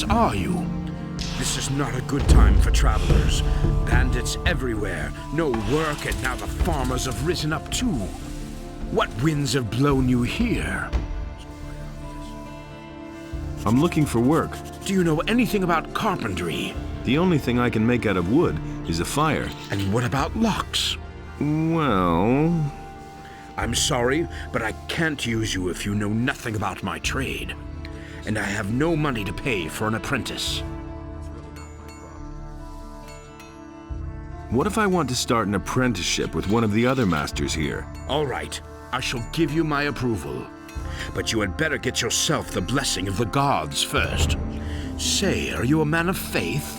whereabouts are you? This is not a good time for travelers. Bandits everywhere, no work, and now the farmers have risen up too. What winds have blown you here? I'm looking for work. Do you know anything about carpentry? The only thing I can make out of wood is a fire. And what about locks? Well... I'm sorry, but I can't use you if you know nothing about my trade. And I have no money to pay for an apprentice. What if I want to start an apprenticeship with one of the other masters here? All right, I shall give you my approval. But you had better get yourself the blessing of the gods first. Say, are you a man of faith?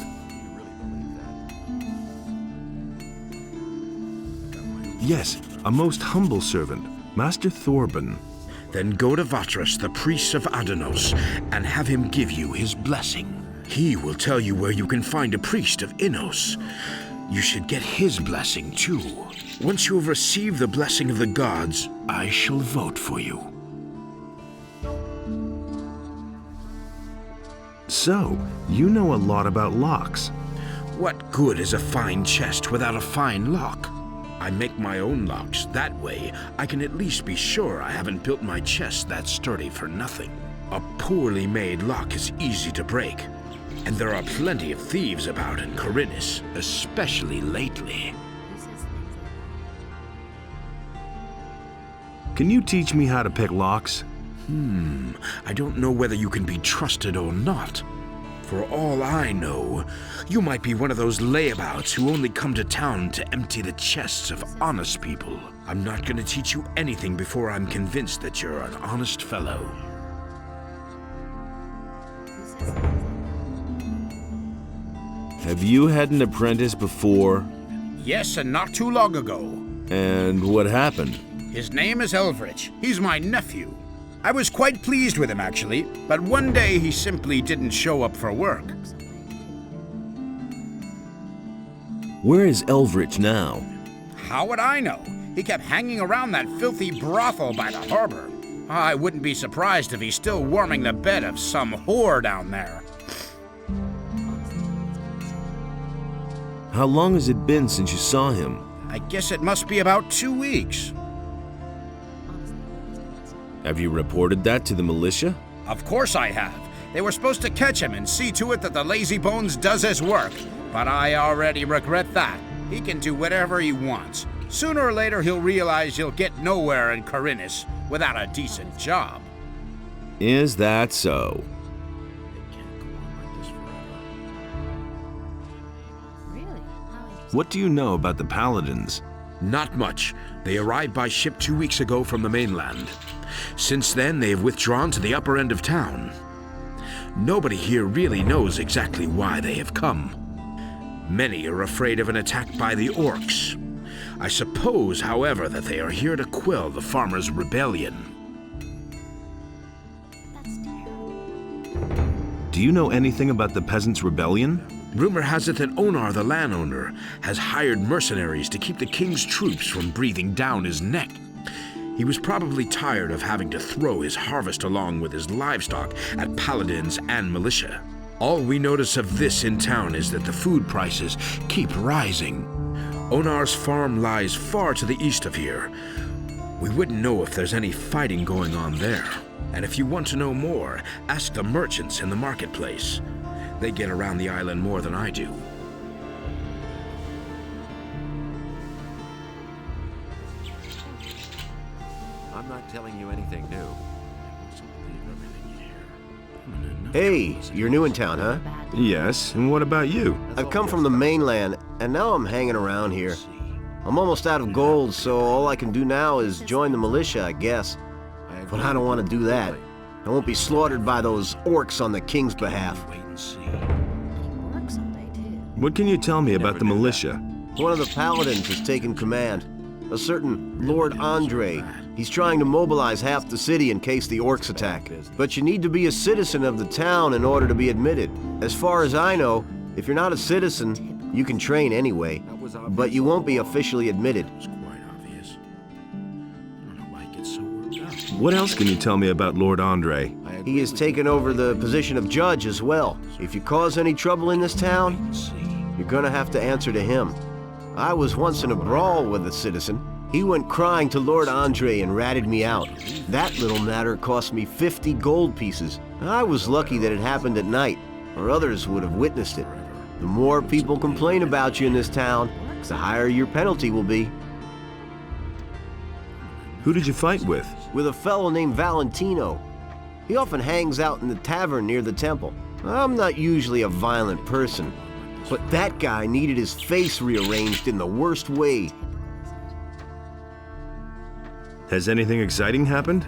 Yes, a most humble servant, Master Thorben. Then go to Vatras, the priest of Adanos, and have him give you his blessing. He will tell you where you can find a priest of Innos. You should get his blessing too. Once you have received the blessing of the gods, I shall vote for you. So, you know a lot about locks. What good is a fine chest without a fine lock? I make my own locks. That way, I can at least be sure I haven't built my chest that sturdy for nothing. A poorly made lock is easy to break, and there are plenty of thieves about in Corinnis, especially lately. Can you teach me how to pick locks? I don't know whether you can be trusted or not. For all I know, you might be one of those layabouts who only come to town to empty the chests of honest people. I'm not going to teach you anything before I'm convinced that you're an honest fellow. Have you had an apprentice before? Yes, and not too long ago. And what happened? His name is Elvrich. He's my nephew. I was quite pleased with him, actually, but one day he simply didn't show up for work. Where is Elvrich now? How would I know? He kept hanging around that filthy brothel by the harbor. I wouldn't be surprised if he's still warming the bed of some whore down there. How long has it been since you saw him? I guess it must be about 2 weeks. Have you reported that to the militia? Of course I have. They were supposed to catch him and see to it that the Lazy Bones does his work. But I already regret that. He can do whatever he wants. Sooner or later he'll realize he'll get nowhere in Corinnis without a decent job. Is that so? What do you know about the Paladins? Not much. They arrived by ship 2 weeks ago from the mainland. Since then, they have withdrawn to the upper end of town. Nobody here really knows exactly why they have come. Many are afraid of an attack by the orcs. I suppose, however, that they are here to quell the farmers' rebellion. Do you know anything about the Peasants' Rebellion? Rumor has it that Onar, the landowner, has hired mercenaries to keep the king's troops from breathing down his neck. He was probably tired of having to throw his harvest along with his livestock at paladins and militia. All we notice of this in town is that the food prices keep rising. Onar's farm lies far to the east of here. We wouldn't know if there's any fighting going on there. And if you want to know more, ask the merchants in the marketplace. They get around the island more than I do. I'm not telling you anything new. Hey, you're new in town, huh? Yes, and what about you? I've come from the mainland, and now I'm hanging around here. I'm almost out of gold, so all I can do now is join the militia, I guess. But I don't want to do that. I won't be slaughtered by those orcs on the king's behalf. Wait and see. What can you tell me about the militia? One of the paladins has taken command. A certain Lord Andre. He's trying to mobilize half the city in case the orcs attack. But you need to be a citizen of the town in order to be admitted. As far as I know, if you're not a citizen, you can train anyway. But you won't be officially admitted. It's quite obvious. I don't know why he gets so worked up. What else can you tell me about Lord Andre? He has taken over the position of judge as well. If you cause any trouble in this town, you're gonna have to answer to him. I was once in a brawl with a citizen. He went crying to Lord Andre and ratted me out. That little matter cost me 50 gold pieces. I was lucky that it happened at night, or others would have witnessed it. The more people complain about you in this town, the higher your penalty will be. Who did you fight with? With a fellow named Valentino. He often hangs out in the tavern near the temple. I'm not usually a violent person, but that guy needed his face rearranged in the worst way. Has anything exciting happened?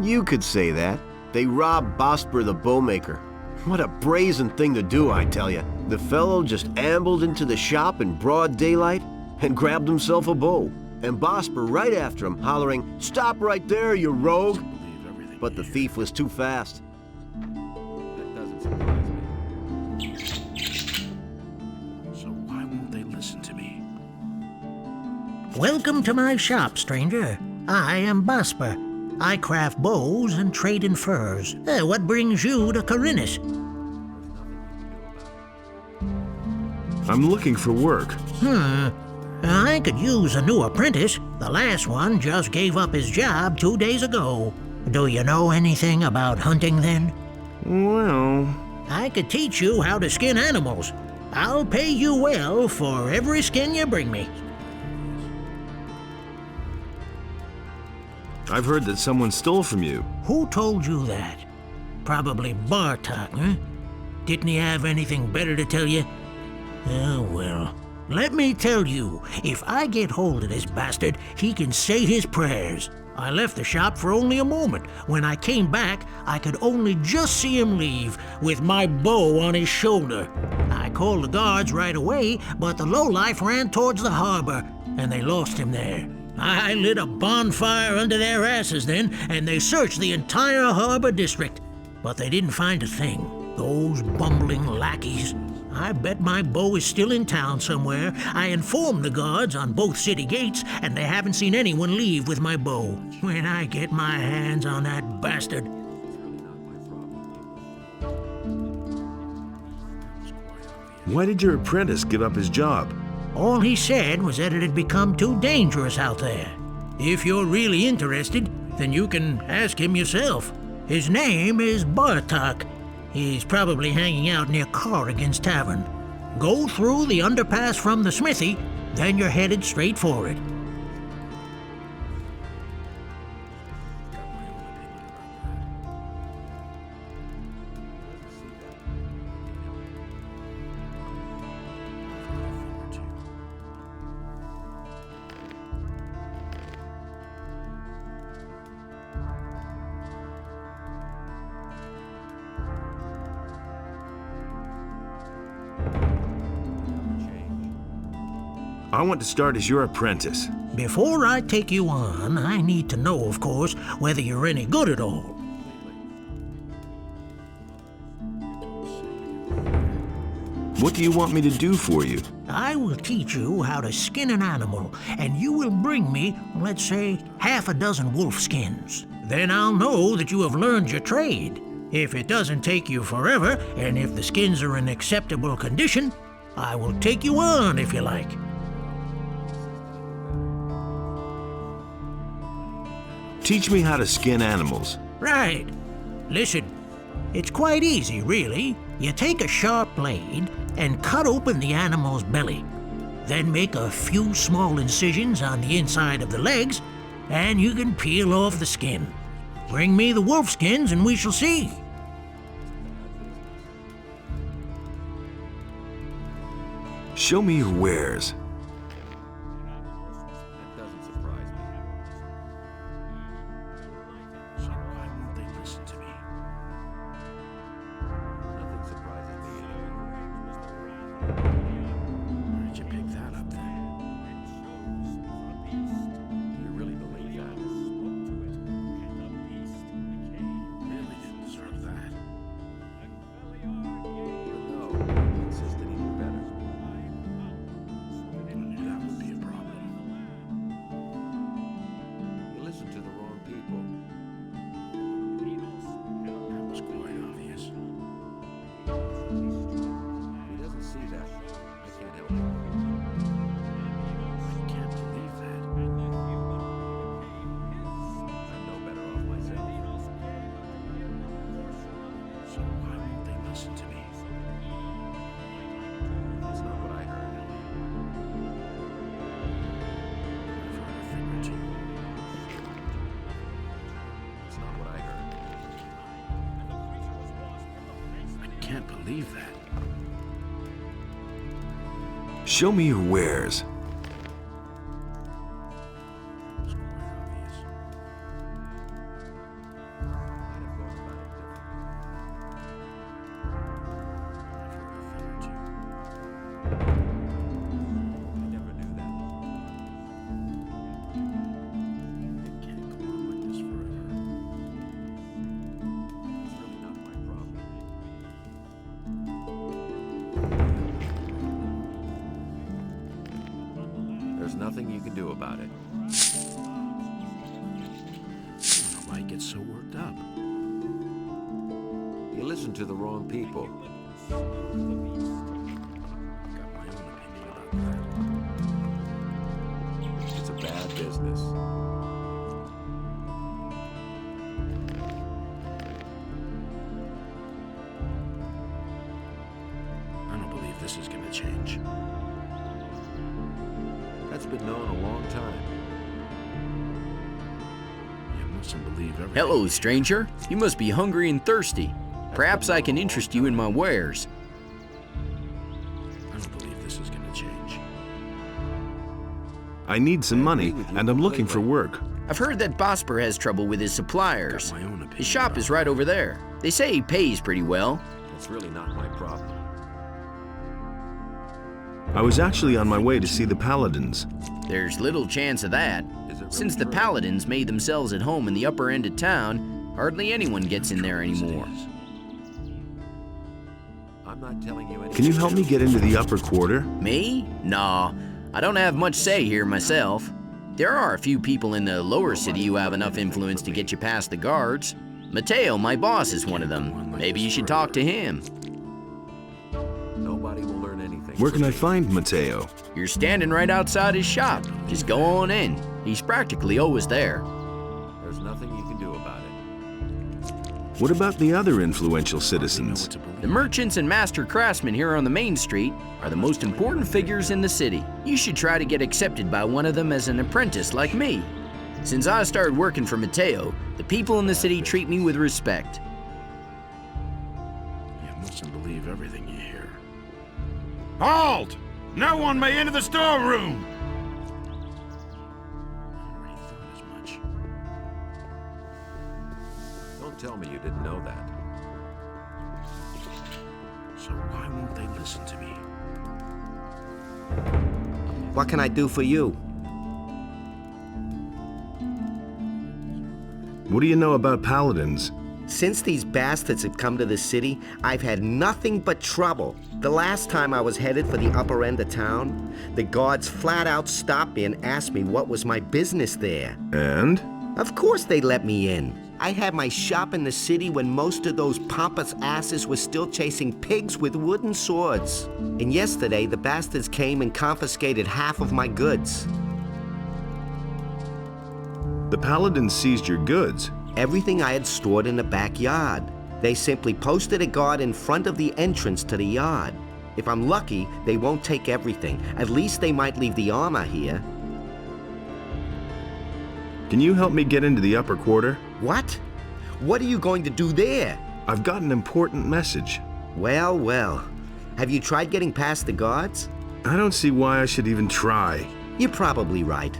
You could say that. They robbed Bosper the bowmaker. What a brazen thing to do, I tell you. The fellow just ambled into the shop in broad daylight and grabbed himself a bow. And Bosper right after him, hollering, "Stop right there, you rogue!" But the thief was too fast. That doesn't surprise me. So why won't they listen to me? Welcome to my shop, stranger. I am Bosper. I craft bows and trade in furs. What brings you to Corinus? I'm looking for work. I could use a new apprentice. The last one just gave up his job 2 days ago. Do you know anything about hunting then? Well, I could teach you how to skin animals. I'll pay you well for every skin you bring me. I've heard that someone stole from you. Who told you that? Probably Bartok, huh? Didn't he have anything better to tell you? Oh, well. Let me tell you, if I get hold of this bastard, he can say his prayers. I left the shop for only a moment. When I came back, I could only just see him leave, with my bow on his shoulder. I called the guards right away, but the lowlife ran towards the harbor, and they lost him there. I lit a bonfire under their asses then, and they searched the entire harbor district. But they didn't find a thing. Those bumbling lackeys. I bet my bow is still in town somewhere. I informed the guards on both city gates, and they haven't seen anyone leave with my bow. When I get my hands on that bastard. Why did your apprentice give up his job? All he said was that it had become too dangerous out there. If you're really interested, then you can ask him yourself. His name is Bartok. He's probably hanging out near Corrigan's Tavern. Go through the underpass from the smithy, then you're headed straight for it. I want to start as your apprentice. Before I take you on, I need to know, of course, whether you're any good at all. What do you want me to do for you? I will teach you how to skin an animal, and you will bring me, let's say, half a dozen wolf skins. Then I'll know that you have learned your trade. If it doesn't take you forever, and if the skins are in acceptable condition, I will take you on if you like. Teach me how to skin animals. Right. Listen, it's quite easy, really. You take a sharp blade and cut open the animal's belly. Then make a few small incisions on the inside of the legs, and you can peel off the skin. Bring me the wolf skins and we shall see. Show me your wares. That doesn't surprise me. So why won't they listen to me? Nothing surprises me Where did you pick that up then? Do you really believe that? Really didn't deserve that. But no, he insisted he knew better. I knew that would be a problem. You listened to the wrong people. believe that. Show me your wares. It's quite obvious. I never knew that. It can't go on like this forever. It's really not my problem. There's nothing you can do about it. I don't know why he gets so worked up. You listen to the wrong people. Got my own opinion about that. It's a bad business. I don't believe this is gonna change. That's been known a long time. You mustn't believe everything. Hello, stranger. You must be hungry and thirsty. Perhaps I can interest you in my wares. I don't believe this is gonna change. I need some money, and I'm looking for work. I've heard that Bosper has trouble with his suppliers. Got my own opinion. His shop about is right over there. They say he pays pretty well. It's really not my problem. I was actually on my way to see the Paladins. There's little chance of that. Is it really Since the true? Paladins made themselves at home in the upper end of town, hardly anyone gets in there anymore. I'm not telling you anything. Can you help me get into the upper quarter? Me? Nah, I don't have much say here myself. There are a few people in the lower city who have enough influence to get you past the guards. Mateo, my boss, is one of them. Maybe you should talk to him. Nobody will learn anything. Where can I find Mateo? You're standing right outside his shop. Just go on in. He's practically always there. There's nothing you can do about it. What about the other influential know citizens? what to believe. The merchants and master craftsmen here on the main street are the most important figures in the city. You should try to get accepted by one of them as an apprentice like me. Since I started working for Mateo, the people in the city treat me with respect. You mustn't believe everything you hear. Halt! No one may enter the storeroom! I already thought as much. Don't tell me you didn't know that. So why won't they listen to me? What can I do for you? What do you know about Paladins? Since these bastards have come to the city, I've had nothing but trouble. The last time I was headed for the upper end of town, the guards flat out stopped me and asked me what was my business there. And? Of course they let me in. I had my shop in the city when most of those pompous asses were still chasing pigs with wooden swords. And yesterday, the bastards came and confiscated half of my goods. The Paladins seized your goods. Everything I had stored in the backyard. They simply posted a guard in front of the entrance to the yard. If I'm lucky, they won't take everything. At least they might leave the armor here. Can you help me get into the upper quarter? What? What are you going to do there? I've got an important message. Well, well. Have you tried getting past the guards? I don't see why I should even try. You're probably right.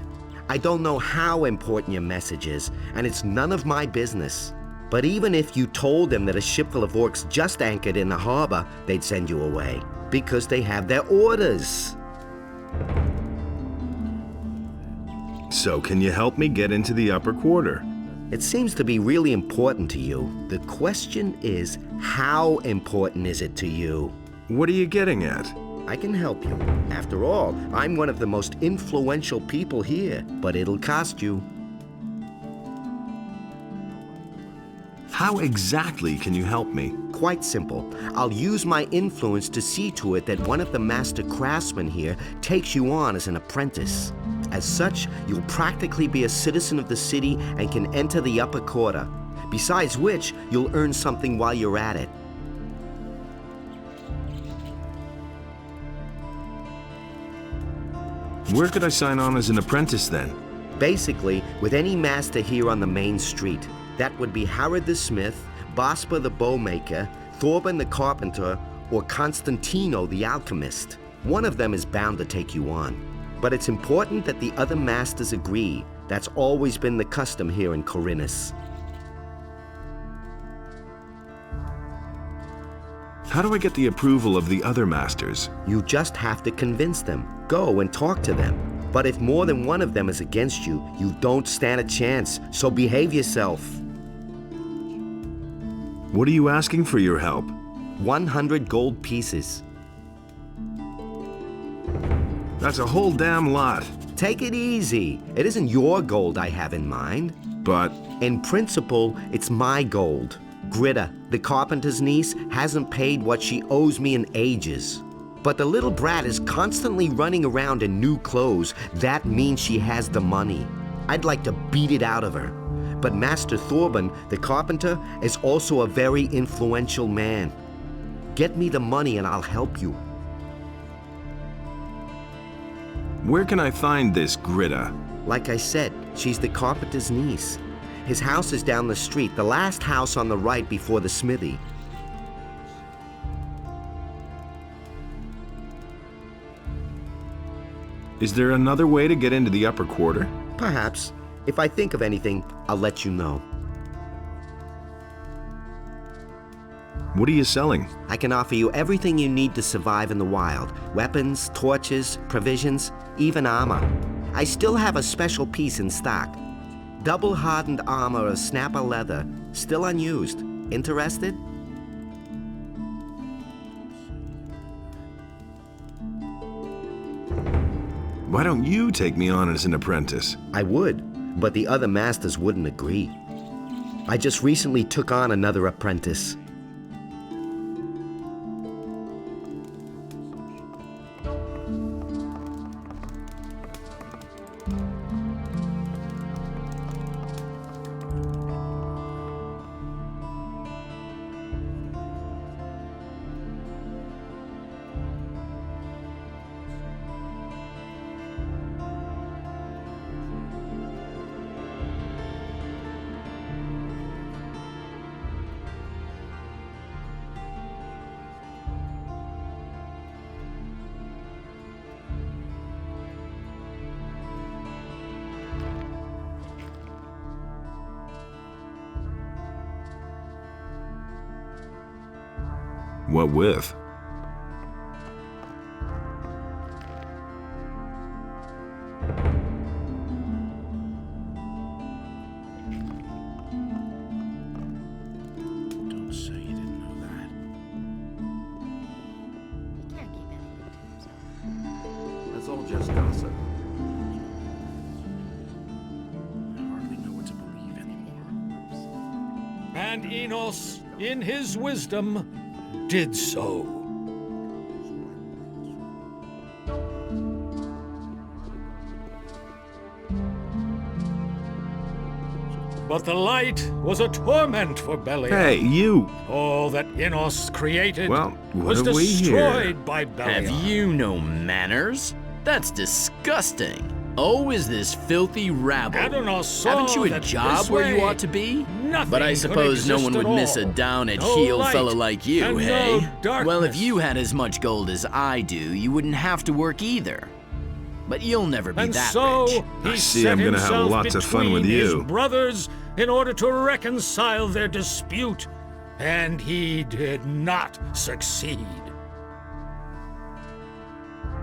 I don't know how important your message is, and it's none of my business. But even if you told them that a ship full of orcs just anchored in the harbor, they'd send you away, because they have their orders. So can you help me get into the upper quarter? It seems to be really important to you. The question is, how important is it to you? What are you getting at? I can help you. After all, I'm one of the most influential people here, but it'll cost you. How exactly can you help me? Quite simple. I'll use my influence to see to it that one of the master craftsmen here takes you on as an apprentice. As such, you'll practically be a citizen of the city and can enter the upper quarter. Besides which, you'll earn something while you're at it. Where could I sign on as an apprentice then? Basically, with any master here on the main street. That would be Harrod the smith, Bosper the bowmaker, Thorben the carpenter, or Constantino the alchemist. One of them is bound to take you on. But it's important that the other masters agree. That's always been the custom here in Corinus. How do I get the approval of the other masters? You just have to convince them. Go and talk to them. But if more than one of them is against you, you don't stand a chance, so behave yourself. What are you asking for your help? 100 gold pieces. That's a whole damn lot. Take it easy. It isn't your gold I have in mind. But In principle, it's my gold. Greta, the carpenter's niece, hasn't paid what she owes me in ages. But the little brat is constantly running around in new clothes. That means she has the money. I'd like to beat it out of her. But Master Thorben, the carpenter, is also a very influential man. Get me the money and I'll help you. where can I find this Greta? Like I said, she's the carpenter's niece. His house is down the street, the last house on the right before the smithy. Is there another way to get into the upper quarter? Perhaps. If I think of anything, I'll let you know. What are you selling? I can offer you everything you need to survive in the wild. Weapons, torches, provisions, even armor. I still have a special piece in stock. Double hardened armor of snapper leather, still unused. Interested? Why don't you take me on as an apprentice? I would, but the other masters wouldn't agree. I just recently took on another apprentice. What with? Don't say you didn't know that. You can't keep anything to yourself. That's all just gossip. I hardly know what to believe anymore. And Enos, in his wisdom, did so. But the light was a torment for Belial. Hey, you! All that Enos created Well, what was have we here? destroyed by Belial. Have you no manners? That's disgusting. Oh, is this filthy rabble? Adonos saw Haven't you a that job this where you way ought to be? nothing But I could suppose no exist one would at miss a all. down-at-heel No fellow light like you, and hey? no Well, if darkness. you had as much gold as I do, you wouldn't have to work either. But you'll never be And that so rich. he I see set I'm gonna have himself lots of fun with between you. his brothers in order to reconcile their dispute, and he did not succeed.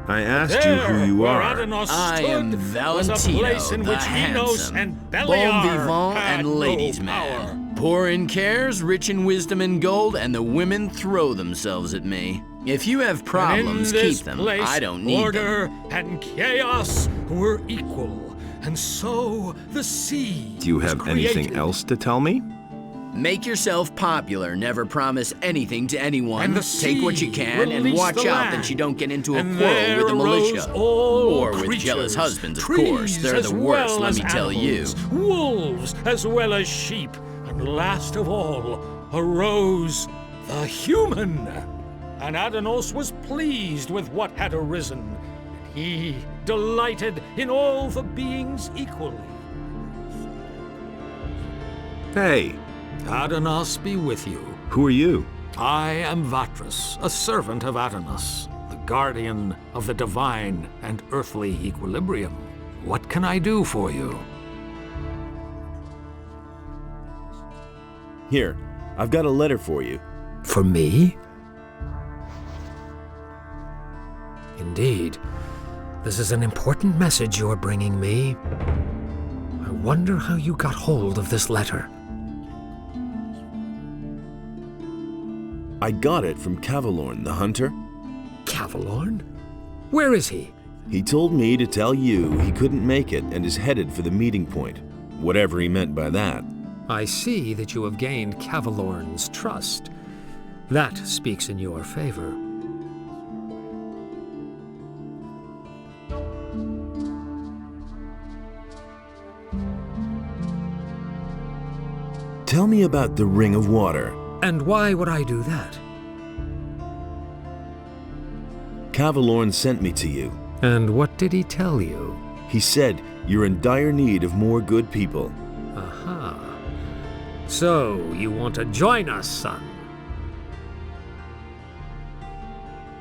I asked There, you who you where are. Adonos I stood, am was a Valentino, place in the which Enos handsome, and bon Belial vivant had and no ladies' power. man. Poor in cares, rich in wisdom and gold, and the women throw themselves at me. If you have problems, And in this keep them. place, I don't need them. order and chaos were equal, and so the sea Do you was have anything created. else to tell me? Make yourself popular, never promise anything to anyone. And the Take what you sea can and released watch the out land. that you don't get into a And quarrel there with the militia. arose all Or with creatures, jealous husbands, of trees course. They're as the worst, well let as me tell you. animals, wolves as well as sheep, and last of all arose the human. And Adonos was pleased with what had arisen. He delighted in all the beings equally. Hey, Adonos be with you. who are you? I am Vatras, a servant of Adonis, the guardian of the divine and earthly equilibrium. What can I do for you? Here, I've got a letter for you. For me? Indeed. This is an important message you're bringing me. I wonder how you got hold of this letter. I got it from Cavalorn, the hunter. Cavalorn? Where is he? He told me to tell you he couldn't make it and is headed for the meeting point, whatever he meant by that. I see that you have gained Cavalorn's trust. That speaks in your favor. Tell me about the Ring of Water. And why would I do that? Cavalorn sent me to you. And what did he tell you? He said you're in dire need of more good people. Aha. So, you want to join us, son?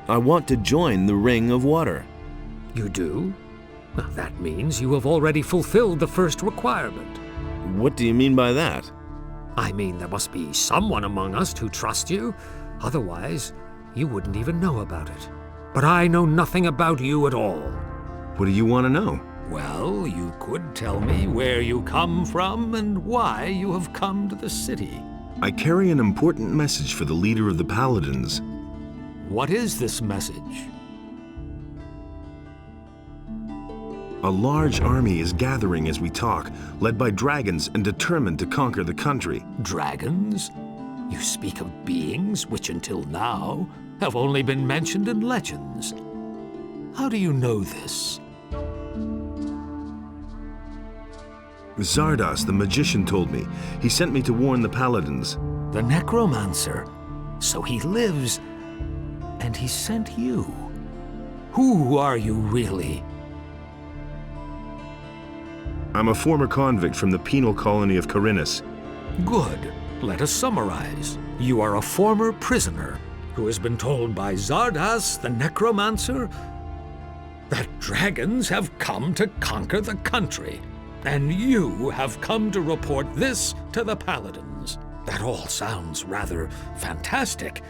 I want to join the Ring of Water. You do? Well, that means you have already fulfilled the first requirement. What do you mean by that? I mean, there must be someone among us who trusts you. Otherwise, you wouldn't even know about it. But I know nothing about you at all. What do you want to know? Well, you could tell me where you come from and why you have come to the city. I carry an important message for the leader of the Paladins. What is this message? A large army is gathering as we talk, led by dragons and determined to conquer the country. Dragons? You speak of beings which until now have only been mentioned in legends. How do you know this? Zardas, the magician, told me. He sent me to warn the Paladins. The necromancer. So he lives, and he sent you. Who are you really? I'm a former convict from the penal colony of Corinus. Good. Let us summarize. You are a former prisoner who has been told by Zardas, the necromancer, that dragons have come to conquer the country, and you have come to report this to the Paladins. That all sounds rather fantastic,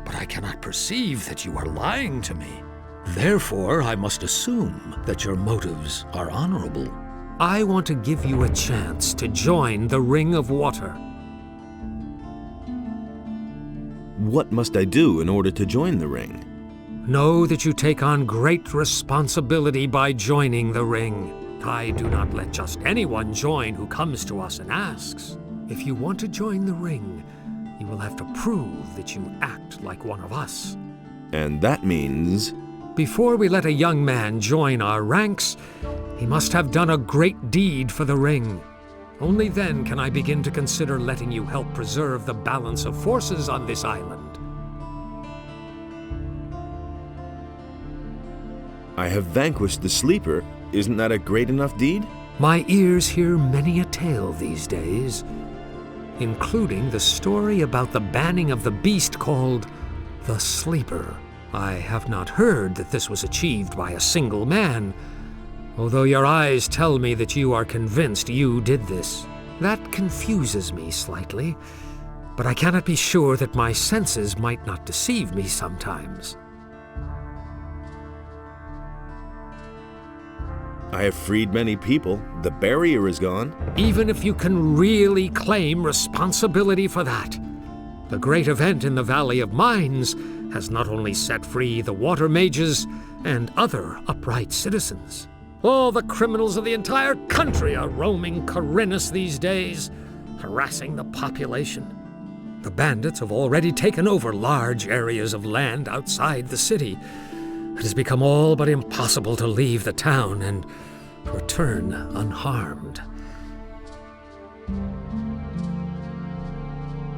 but I cannot perceive that you are lying to me. Therefore, I must assume that your motives are honorable. I want to give you a chance to join the Ring of Water. What must I do in order to join the ring? Know that you take on great responsibility by joining the ring. I do not let just anyone join who comes to us and asks. If you want to join the ring, you will have to prove that you act like one of us. And that means... Before we let a young man join our ranks, he must have done a great deed for the ring. Only then can I begin to consider letting you help preserve the balance of forces on this island. I have vanquished the Sleeper. Isn't that a great enough deed? My ears hear many a tale these days, including the story about the banning of the beast called the Sleeper. I have not heard that this was achieved by a single man, although your eyes tell me that you are convinced you did this. That confuses me slightly, but I cannot be sure that my senses might not deceive me sometimes. I have freed many people. The barrier is gone. Even if you can really claim responsibility for that, the great event in the Valley of Mines has not only set free the water mages and other upright citizens. All the criminals of the entire country are roaming Corinus these days, harassing the population. The bandits have already taken over large areas of land outside the city. It has become all but impossible to leave the town and return unharmed.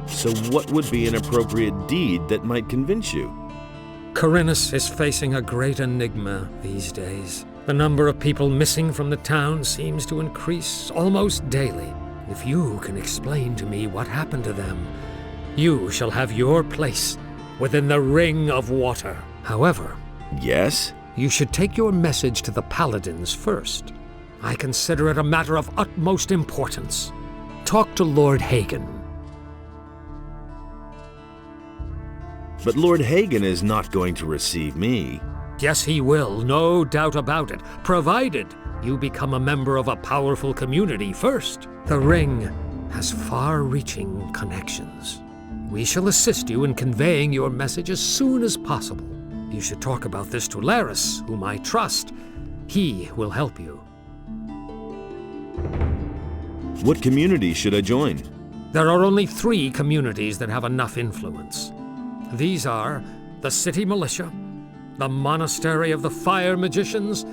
So what would be an appropriate deed that might convince you? Corinus is facing a great enigma these days. The number of people missing from the town seems to increase almost daily. If you can explain to me what happened to them, You shall have your place within the Ring of Water. However, Yes? you should take your message to the paladins first. I consider it a matter of utmost importance. Talk to Lord Hagen. But Lord Hagen is not going to receive me. Yes, he will, no doubt about it, provided you become a member of a powerful community first. The Ring has far-reaching connections. We shall assist you in conveying your message as soon as possible. You should talk about this to Laris, whom I trust. He will help you. What community should I join? There are only 3 communities that have enough influence. These are the City Militia, the Monastery of the Fire Magicians,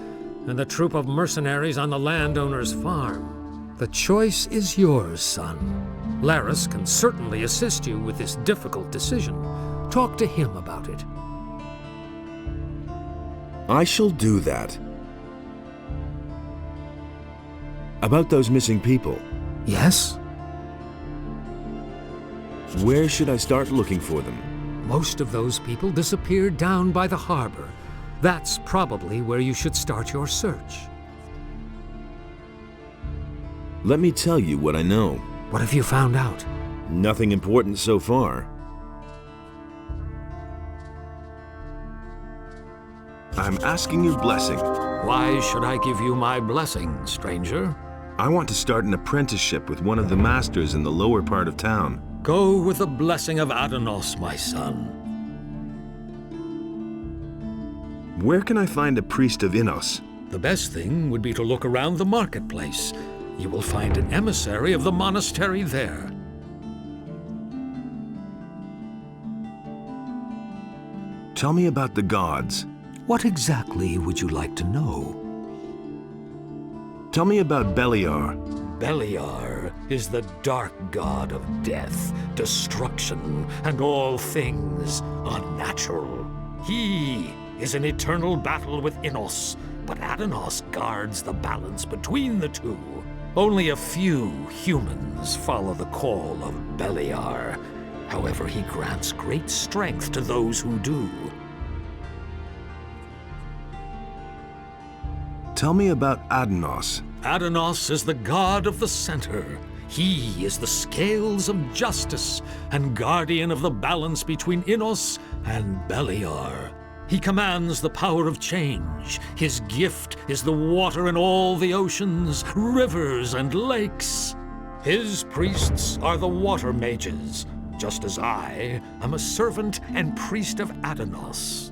and the troop of mercenaries on the landowner's farm. The choice is yours, son. Laris can certainly assist you with this difficult decision. Talk to him about it. I shall do that. About those missing people, Yes? where should I start looking for them? Most of those people disappeared down by the harbor. That's probably where you should start your search. Let me tell you what I know. What have you found out? Nothing important so far. I'm asking your blessing. Why should I give you my blessing, stranger? I want to start an apprenticeship with one of the masters in the lower part of town. Go with the blessing of Adanos, my son. Where can I find a priest of Innos? The best thing would be to look around the marketplace. You will find an emissary of the monastery there. Tell me about the gods. What exactly would you like to know? Tell me about Beliar. Beliar is the dark god of death, destruction, and all things unnatural. He is in eternal battle with Innos, but Adanos guards the balance between the two. Only a few humans follow the call of Beliar. However, he grants great strength to those who do. Tell me about Adanos. Adanos is the god of the center. He is the scales of justice and guardian of the balance between Innos and Beliar. He commands the power of change. His gift is the water in all the oceans, rivers, and lakes. His priests are the water mages, just as I am a servant and priest of Adanos.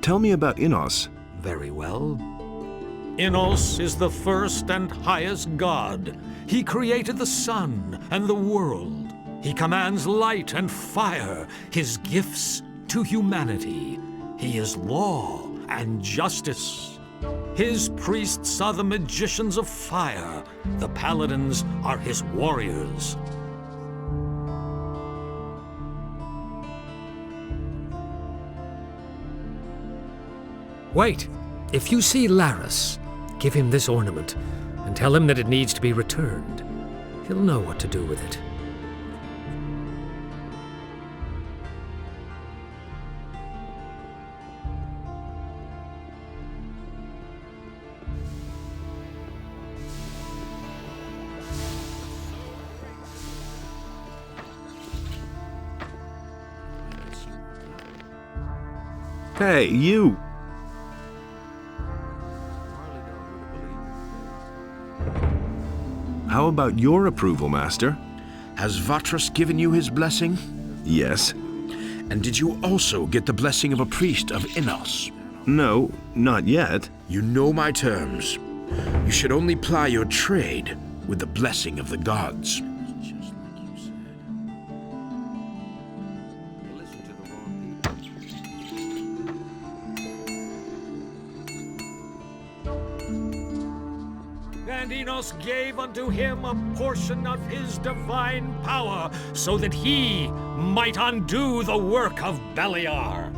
Tell me about Innos. Very well. Innos is the first and highest god. He created the sun and the world. He commands light and fire, his gifts to humanity. He is law and justice. His priests are the magicians of fire. The paladins are his warriors. Wait. If you see Laris, give him this ornament and tell him that it needs to be returned. He'll know what to do with it. Hey, you! How about your approval, Master? Has Vatras given you his blessing? Yes. And did you also get the blessing of a priest of Innos? No, not yet. You know my terms. You should only ply your trade with the blessing of the gods. Just like you said. You listened to the wrong people. And Innos gave unto him a portion of his divine power, so that he might undo the work of Beliar.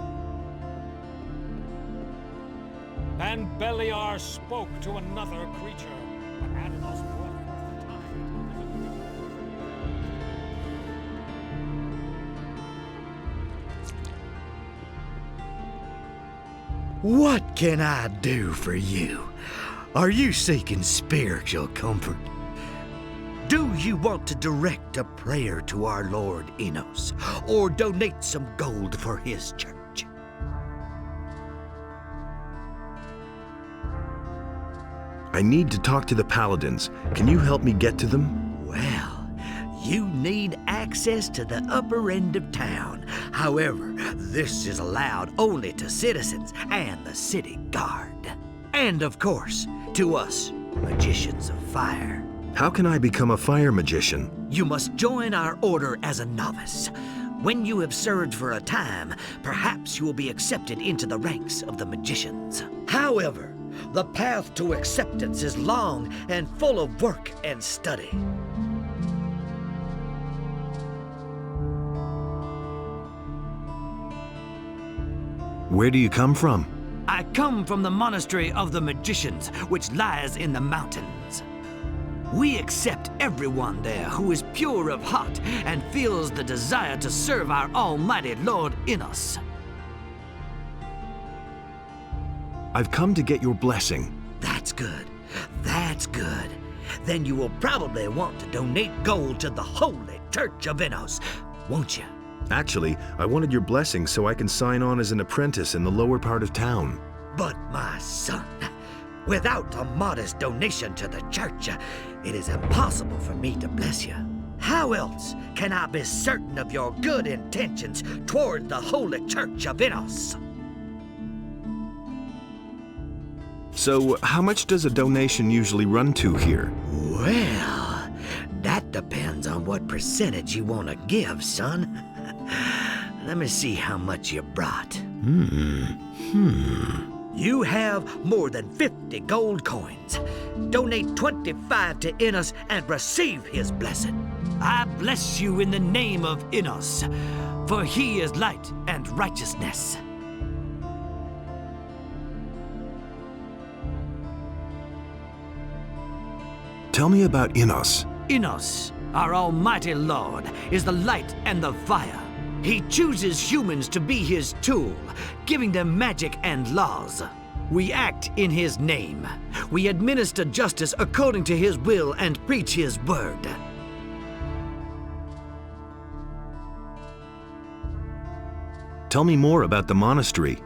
And Beliar spoke to another creature, but Adanos brought forth the tide. What can I do for you? Are you seeking spiritual comfort? Do you want to direct a prayer to our Lord Enos, or donate some gold for his church? I need to talk to the paladins. Can you help me get to them? Well, you need access to the upper end of town. However, this is allowed only to citizens and the city guard. And of course, to us, magicians of fire. How can I become a fire magician? You must join our order as a novice. When you have served for a time, perhaps you will be accepted into the ranks of the magicians. However, the path to acceptance is long and full of work and study. Where do you come from? I come from the monastery of the magicians, which lies in the mountains. We accept everyone there who is pure of heart and feels the desire to serve our almighty Lord Enos. I've come to get your blessing. That's good. That's good. Then you will probably want to donate gold to the Holy Church of Enos, won't you? Actually, I wanted your blessing so I can sign on as an apprentice in the lower part of town. But my son, without a modest donation to the church, it is impossible for me to bless you. How else can I be certain of your good intentions toward the Holy Church of Enos? So, how much does a donation usually run to here? Well, that depends on what percentage you want to give, son. Let me see how much you brought. You have more than 50 gold coins. Donate 25 to Enos and receive his blessing. I bless you in the name of Enos, for he is light and righteousness. Tell me about Enos. Enos, our almighty Lord, is the light and the fire. He chooses humans to be his tool, giving them magic and laws. We act in his name. We administer justice according to his will and preach his word. Tell me more about the monastery.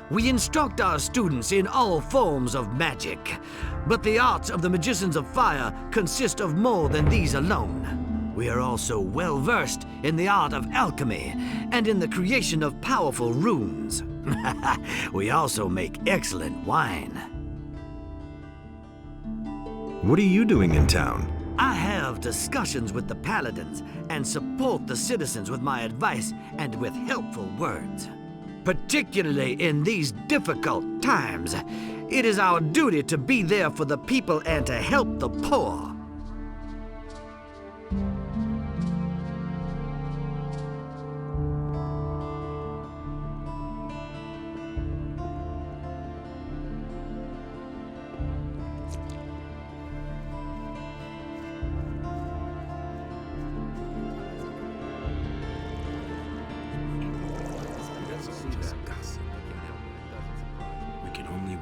We instruct our students in all forms of magic, but the arts of the magicians of fire consist of more than these alone. We are also well versed in the art of alchemy and in the creation of powerful runes. We also make excellent wine. What are you doing in town? I have discussions with the paladins and support the citizens with my advice and with helpful words. Particularly in these difficult times, it is our duty to be there for the people and to help the poor.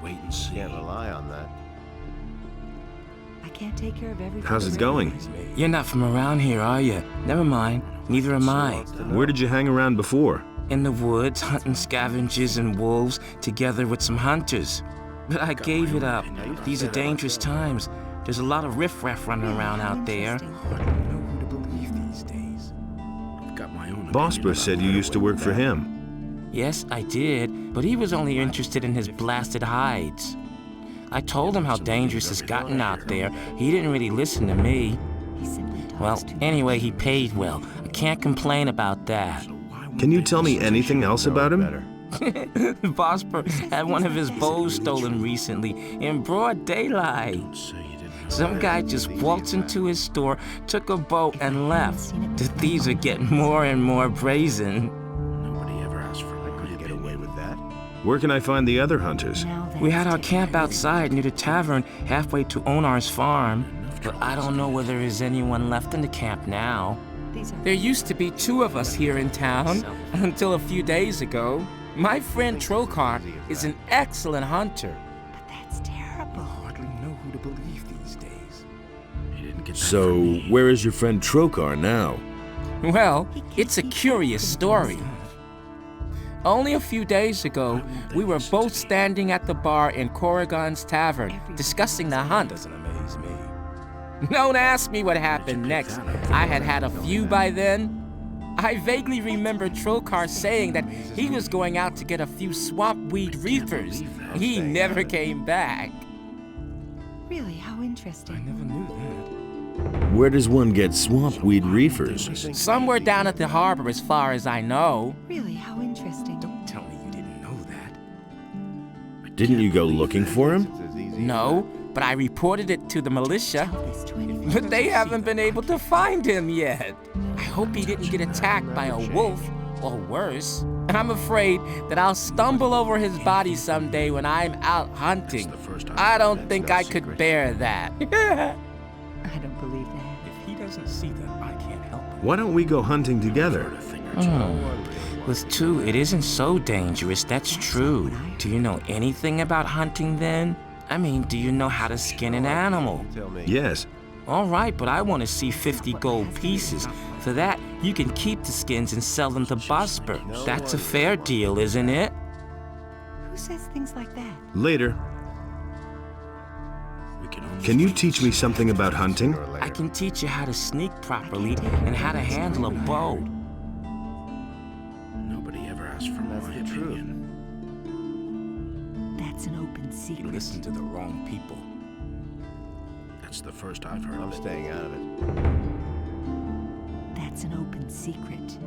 Wait and see. Can't rely on that. I can't take care of everything. How's it going? You're not from around here, are you? Never mind. Neither am I. Where did you hang around before? In the woods, hunting scavengers and wolves together with some hunters. But I gave it up. These are dangerous times. There's a lot of riffraff running around out there. Bosper said you used to work for him. Yes, I did, but he was only interested in his blasted hides. I told him how dangerous it's gotten out there. He didn't really listen to me. Well, anyway, he paid well. I can't complain about that. Can you tell me anything else about him? Bosper had one of his bows stolen recently in broad daylight. Some guy just waltzed into his store, took a bow, and left. The thieves are getting more and more brazen. Where can I find the other hunters? We had our camp outside near the tavern halfway to Onar's farm, but I don't know whether there is anyone left in the camp now. There used to be 2 of us here in town until a few days ago. My friend Trokar is an excellent hunter. But that's terrible. Hardly know who to believe these days. He didn't get that So, from me. where is your friend Trokar now? Well, it's a curious story. Only a few days ago, we were both standing at the bar in Corrigan's Tavern, discussing the hunt. Doesn't amaze me. Don't ask me what happened next. I had had a few by then. I vaguely remember Trokar saying that he was going out to get a few swampweed reefers. He never came back. Really, how I interesting. never knew that. Where does one get swampweed reefers? Somewhere down at the harbor, as far as I know. Really, how interesting. Don't tell me you didn't know that. Didn't you go looking for him? No, but I reported it to the militia. Tell this to anyone. But they haven't been able to find him yet. I hope he didn't get attacked by a wolf, or worse. I'm afraid that I'll stumble over his body someday when I'm out hunting. I don't think I could bear that. I don't believe that. If he doesn't see that, I can't help him. Why don't we go hunting together? With two, it isn't so dangerous, that's true. Do you know anything about hunting then? I mean, do you know how to skin an animal? Yes. All right, but I want to see 50 gold pieces. For that, you can keep the skins and sell them to Busper. That's a fair deal, isn't it? Who says things like that? Later. Can you teach me something about hunting? I can teach you how to sneak properly and how to handle a bow. Nobody ever asked for my opinion. That's an open You secret. listen to the wrong people. That's the first I've heard I'm of it. staying out of it. That's an open secret.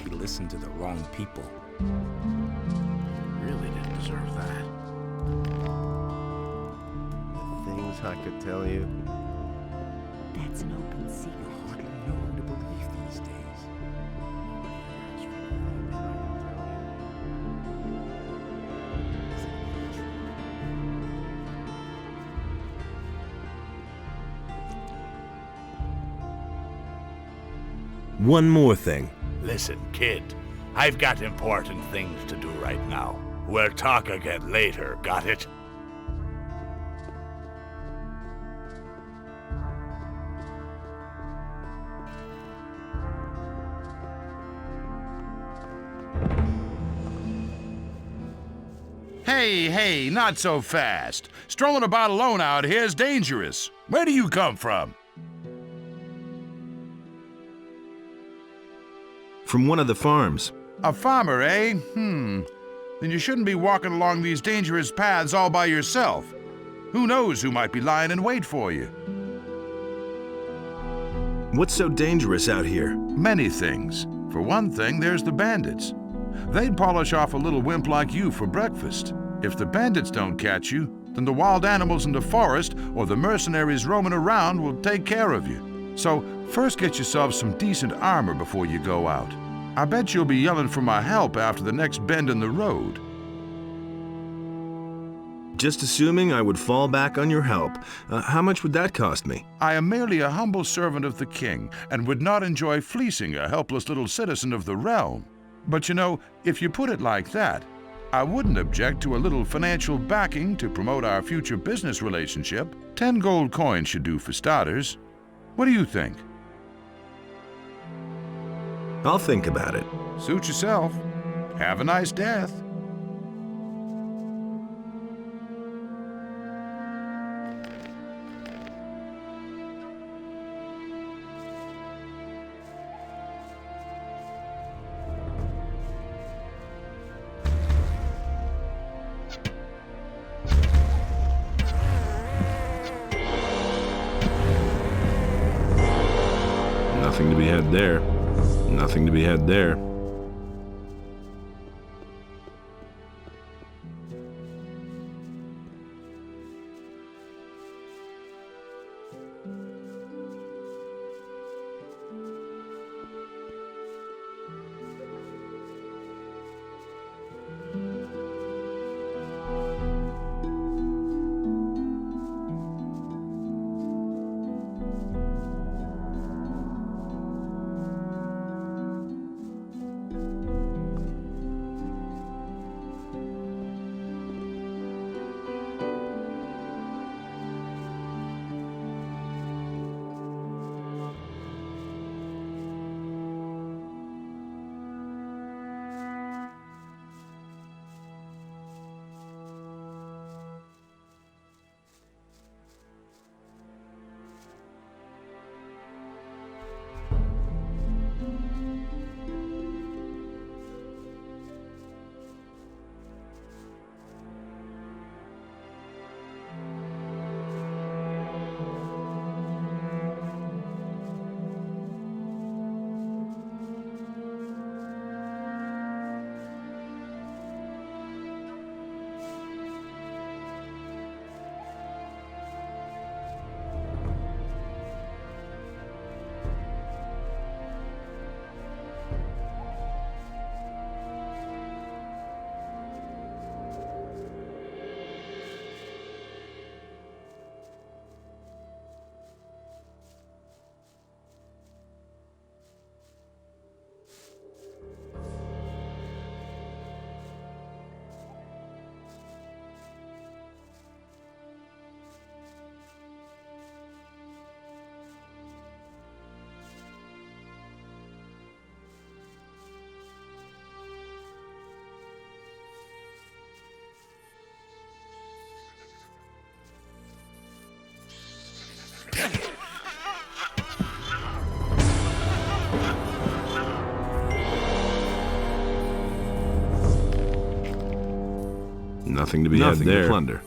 You listen to the wrong people. Really didn't deserve that. The things I could tell you. That's an open secret. Hardly know who to believe these days. One more thing. Listen, kid. I've got important things to do right now. We'll talk again later, got it? Hey, not so fast. Strolling about alone out here is dangerous. Where do you come from? From one of the farms. A farmer, eh? Then you shouldn't be walking along these dangerous paths all by yourself. Who knows who might be lying in wait for you? What's so dangerous out here? Many things. For one thing, there's the bandits. They'd polish off a little wimp like you for breakfast. If the bandits don't catch you, then the wild animals in the forest or the mercenaries roaming around will take care of you. So first get yourself some decent armor before you go out. I bet you'll be yelling for my help after the next bend in the road. Just assuming I would fall back on your help. How much would that cost me? I am merely a humble servant of the king and would not enjoy fleecing a helpless little citizen of the realm. But you know, if you put it like that, I wouldn't object to a little financial backing to promote our future business relationship. 10 gold coins should do for starters. What do you think? I'll think about it. Suit yourself. Have a nice death. Nothing to be had there. Nothing to be had there. Nothing to be had there. Plunder.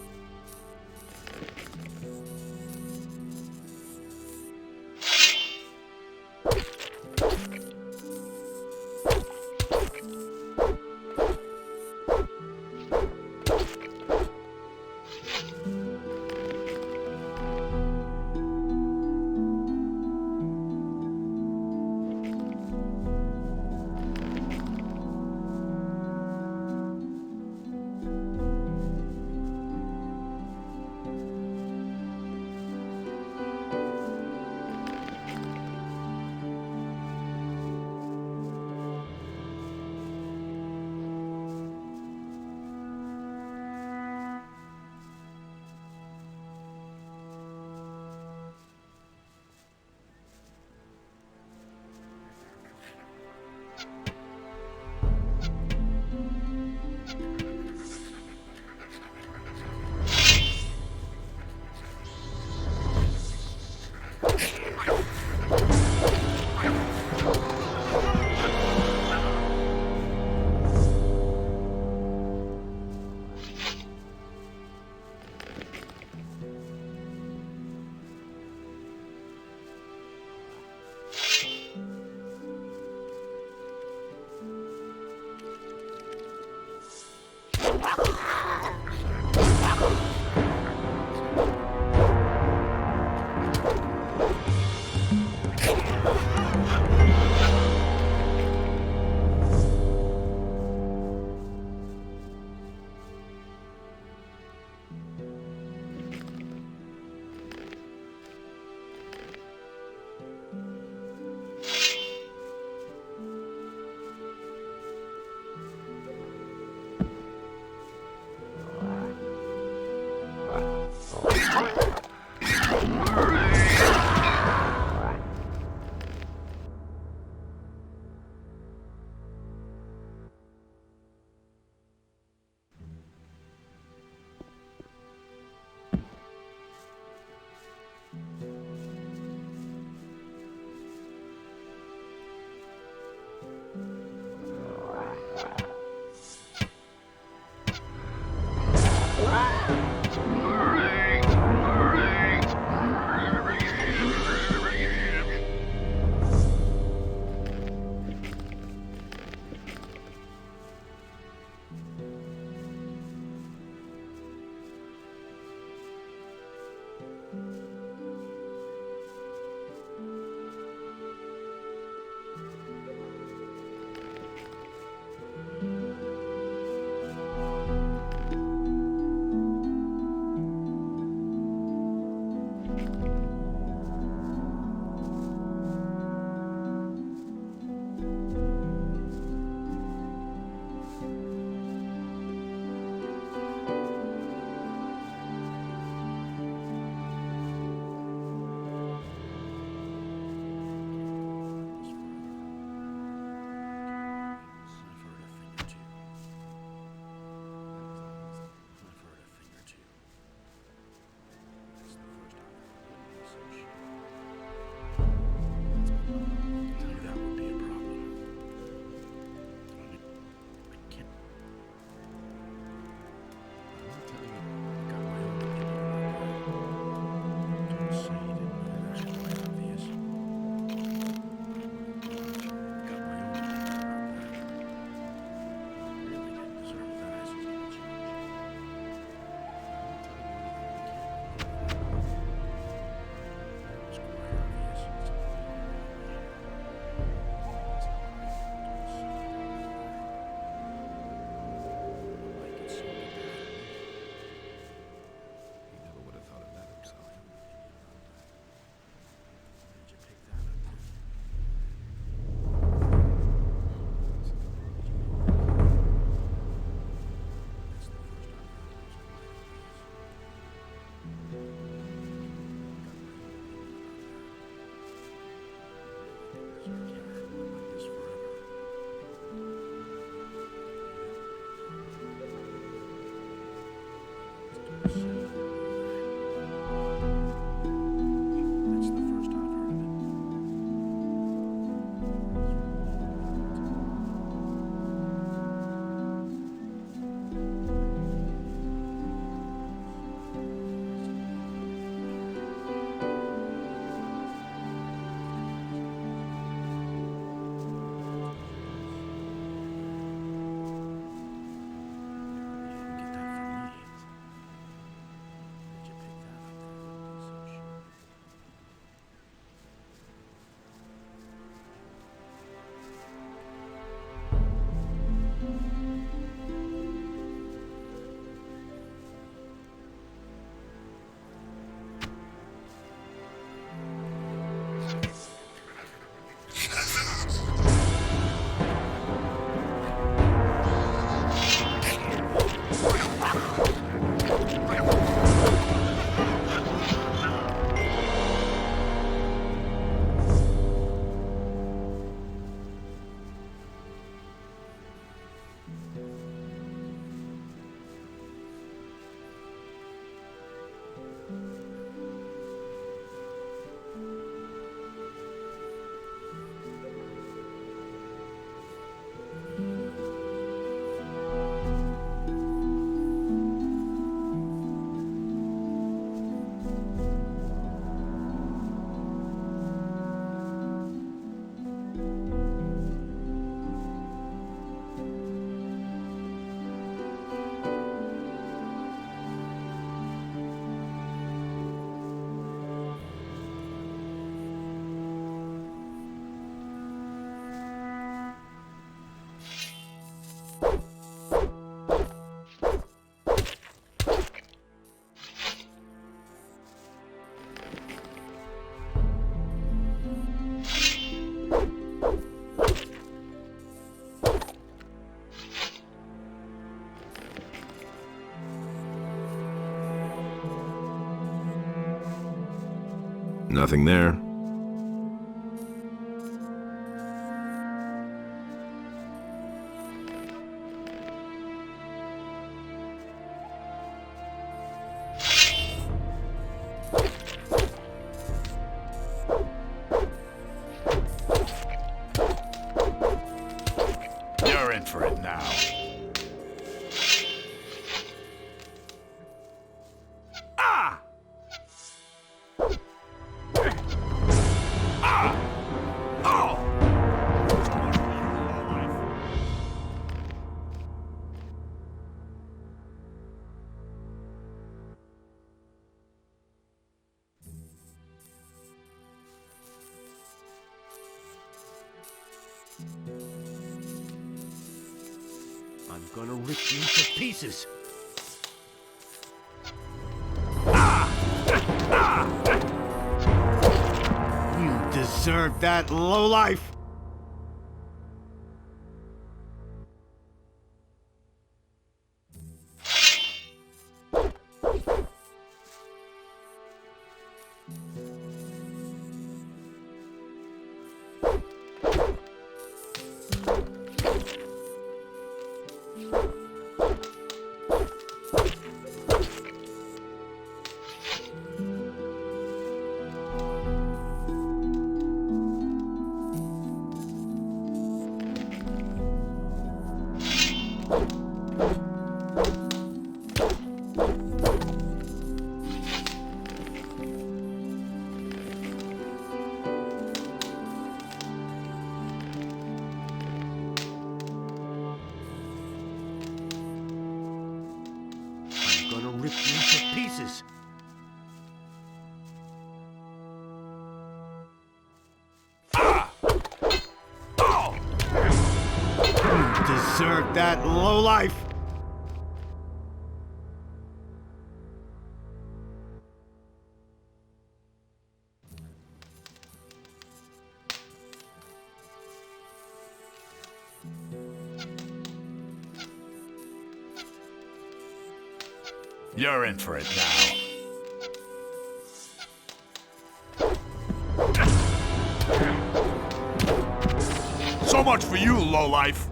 Nothing there. You're in for it now. Ah! Ah! Oh! I'm gonna rip you to pieces. You deserve that, lowlife! I'm gonna rip you to pieces. You deserve that, lowlife! You're in for it now. So much for you, lowlife.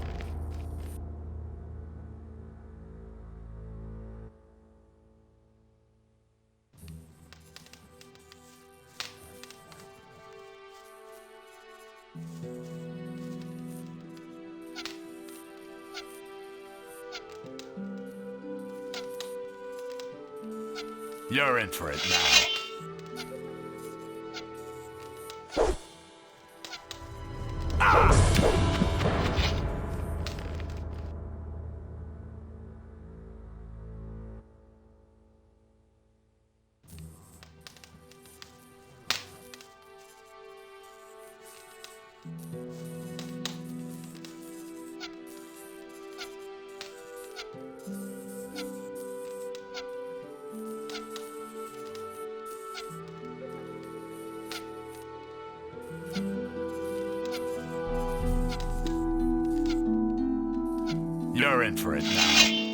You're in for it now. You're in for it now.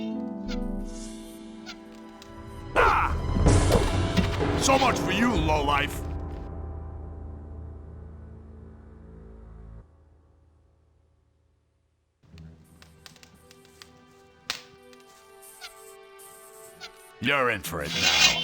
So much for you, lowlife. You're in for it now.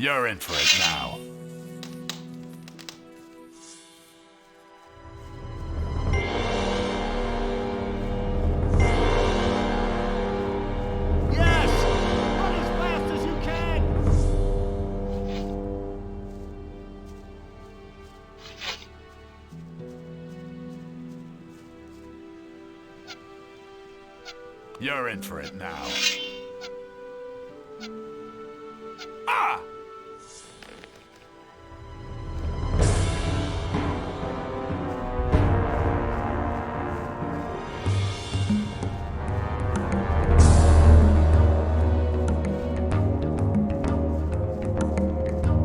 You're in for it now. Yes! Run as fast as you can! You're in for it now. Ah!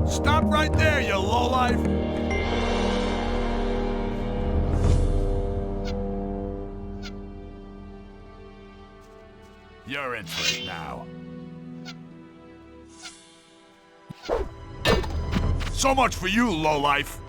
Stop right there, you lowlife! You're in for it now. So much for you, lowlife!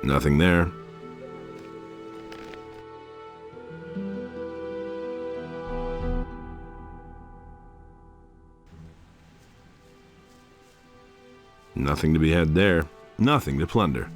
Nothing there. Nothing to be had there. Nothing to plunder.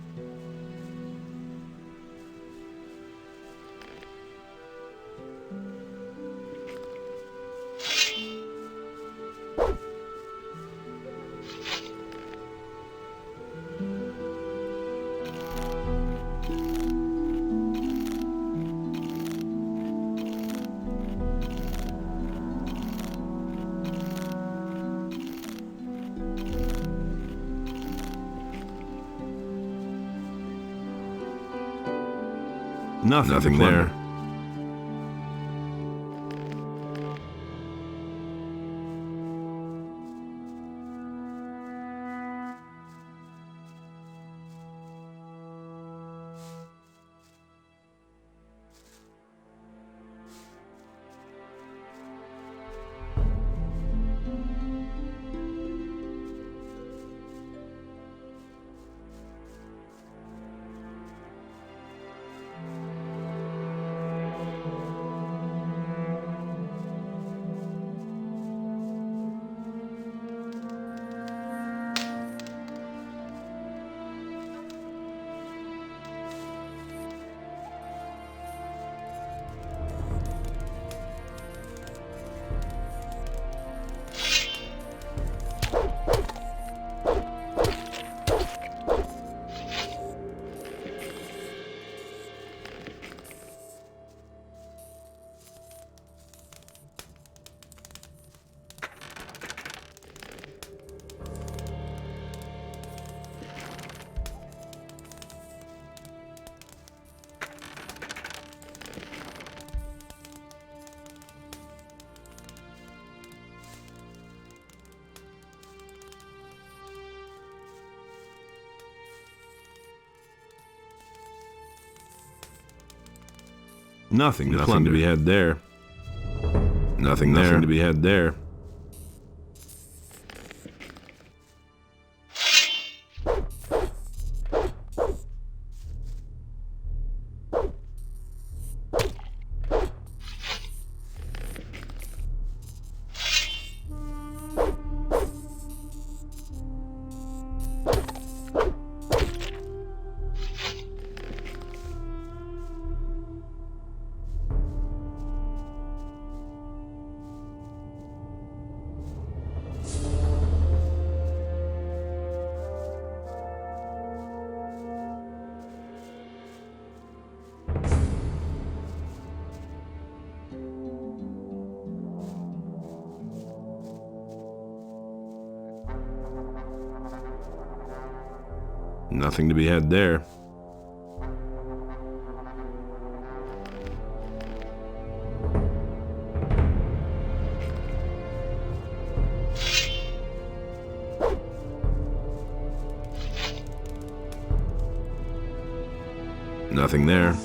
Nothing there. Nothing to be had there. Nothing to be had there. Nothing to be had there. Nothing there.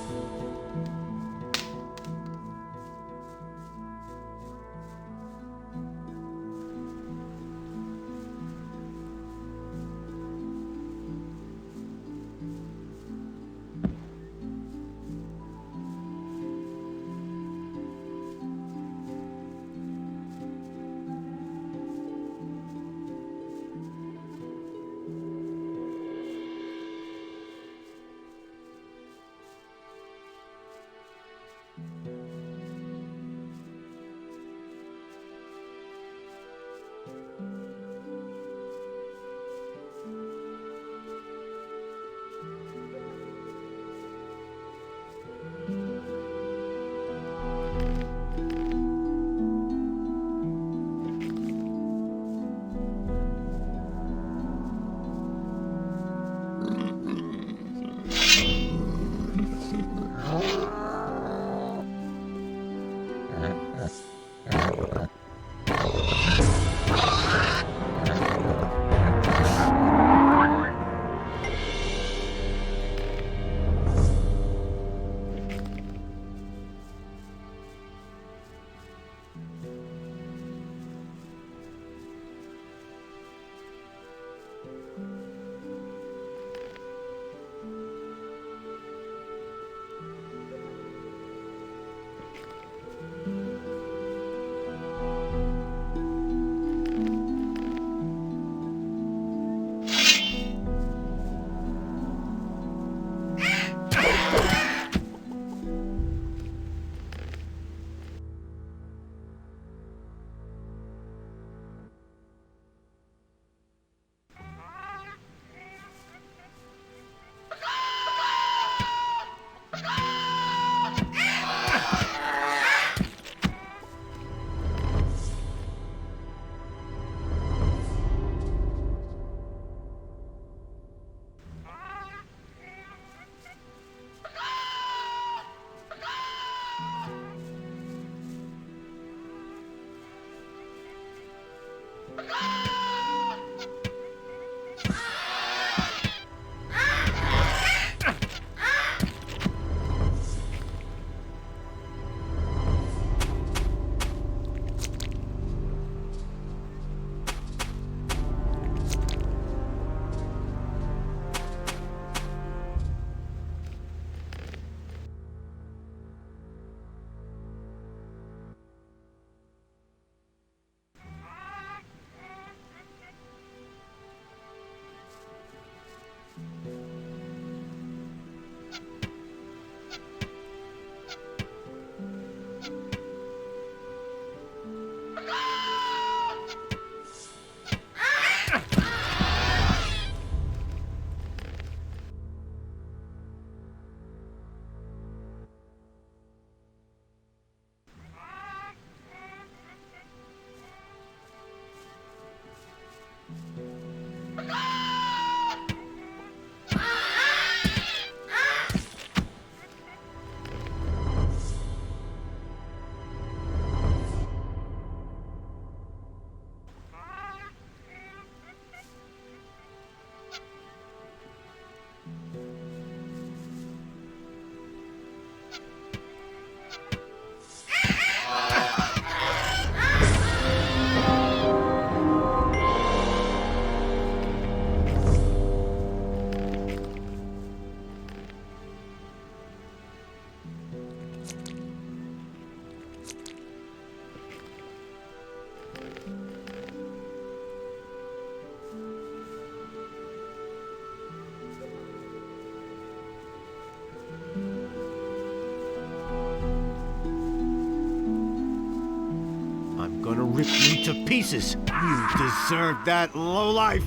Gonna rip you to pieces. You deserve that, lowlife.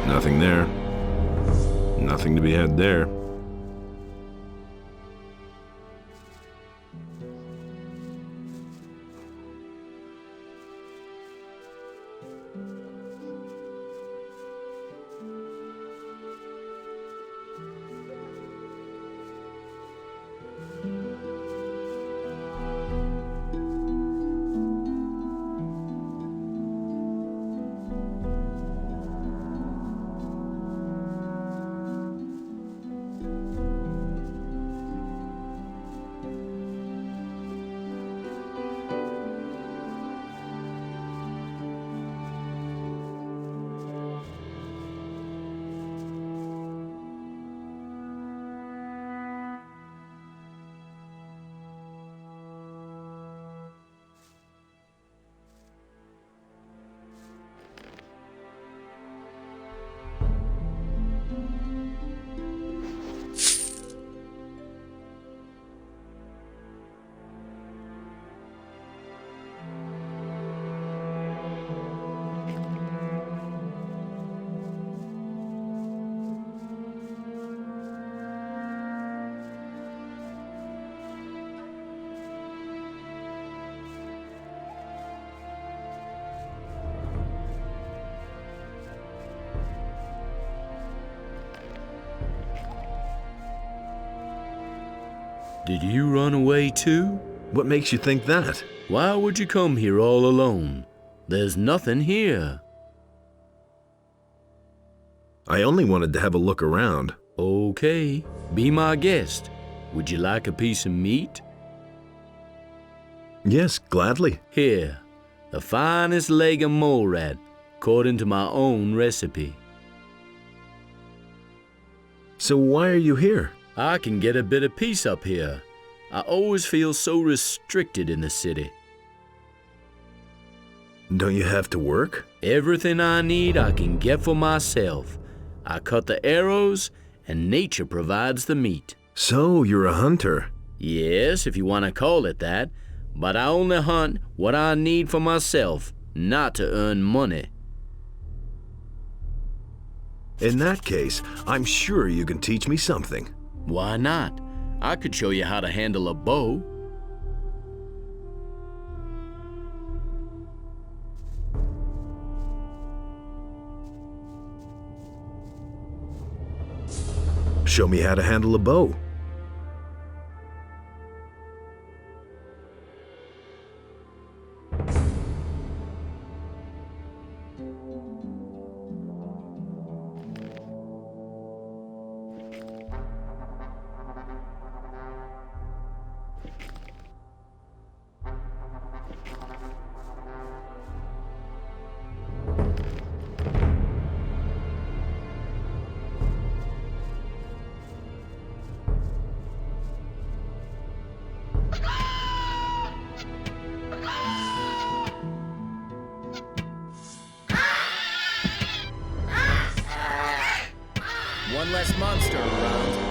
Nothing there. Nothing to be had there. Did you run away too? What makes you think that? Why would you come here all alone? There's nothing here. I only wanted to have a look around. Okay, be my guest. Would you like a piece of meat? Yes, gladly. Here, the finest leg of mole rat, according to my own recipe. So why are you here? I can get a bit of peace up here. I always feel so restricted in the city. Don't you have to work? Everything I need I can get for myself. I cut the arrows, and nature provides the meat. So you're a hunter? Yes, if you want to call it that. But I only hunt what I need for myself, not to earn money. In that case, I'm sure you can teach me something. Why not? I could show you how to handle a bow. Show me how to handle a bow. One less monster around.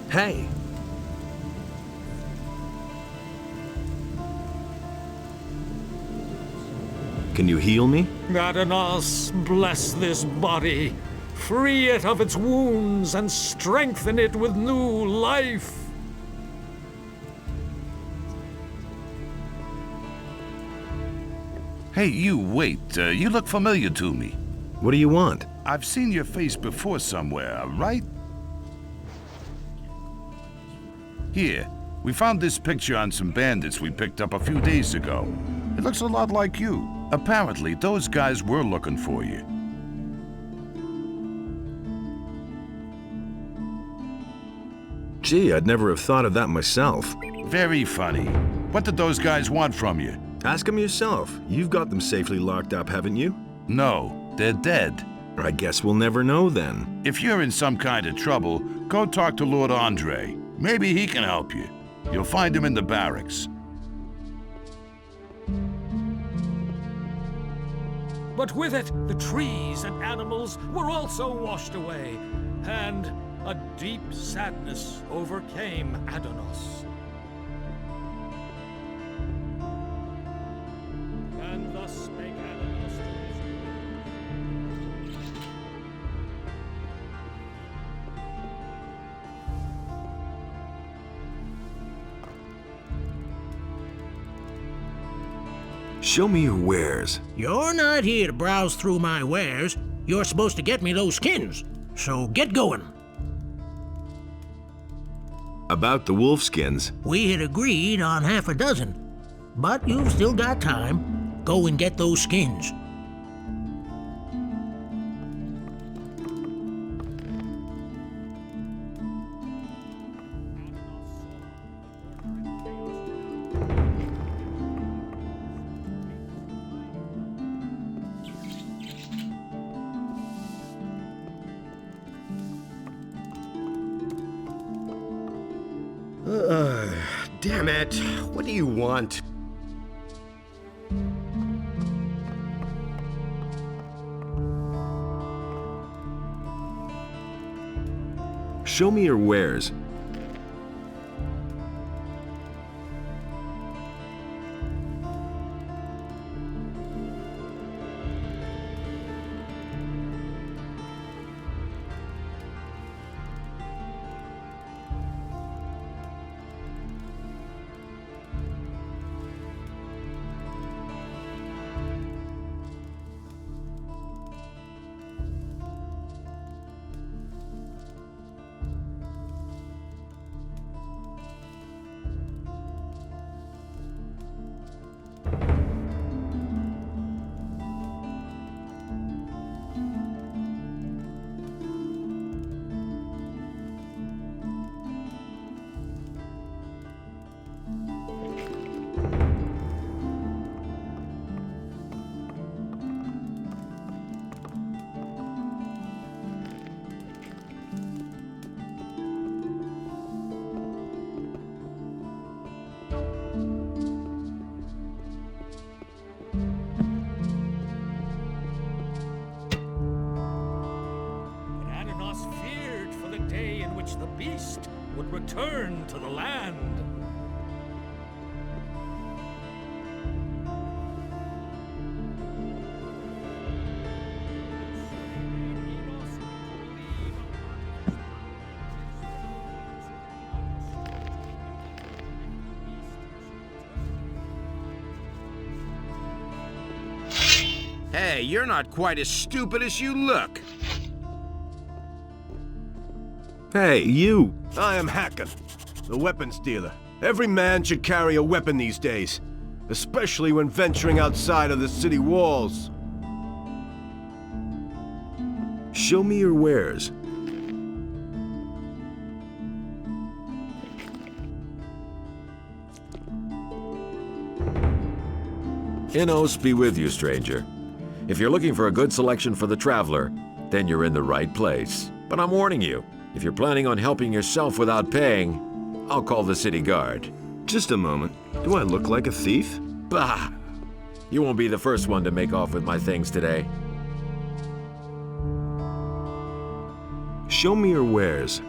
Hey! Can you heal me? Adanos, bless this body. Free it of its wounds and strengthen it with new life. Hey, you, wait. You look familiar to me. What do you want? I've seen your face before somewhere, right? Here, we found this picture on some bandits we picked up a few days ago. It looks a lot like you. Apparently, those guys were looking for you. Gee, I'd never have thought of that myself. Very funny. What did those guys want from you? Ask them yourself. You've got them safely locked up, haven't you? No, they're dead. I guess we'll never know then. If you're in some kind of trouble, go talk to Lord Andre. Maybe he can help you. You'll find him in the barracks. But with it, the trees and animals were also washed away, and a deep sadness overcame Adanos. And thus spake Adanos to his Show me your wares. You're not here to browse through my wares. You're supposed to get me those skins. So get going. About the wolf skins. We had agreed on half a dozen, but you've still got time. Go and get those skins. Damn it. What do you want? Show me your wares. The beast would return to the land. Hey, you're not quite as stupid as you look. Hey, you! I am Hacken, the weapons dealer. Every man should carry a weapon these days, especially when venturing outside of the city walls. Show me your wares. Innos be with you, stranger. If you're looking for a good selection for the traveler, then you're in the right place. But I'm warning you, if you're planning on helping yourself without paying, I'll call the city guard. Just a moment. Do I look like a thief? Bah! You won't be the first one to make off with my things today. Show me your wares.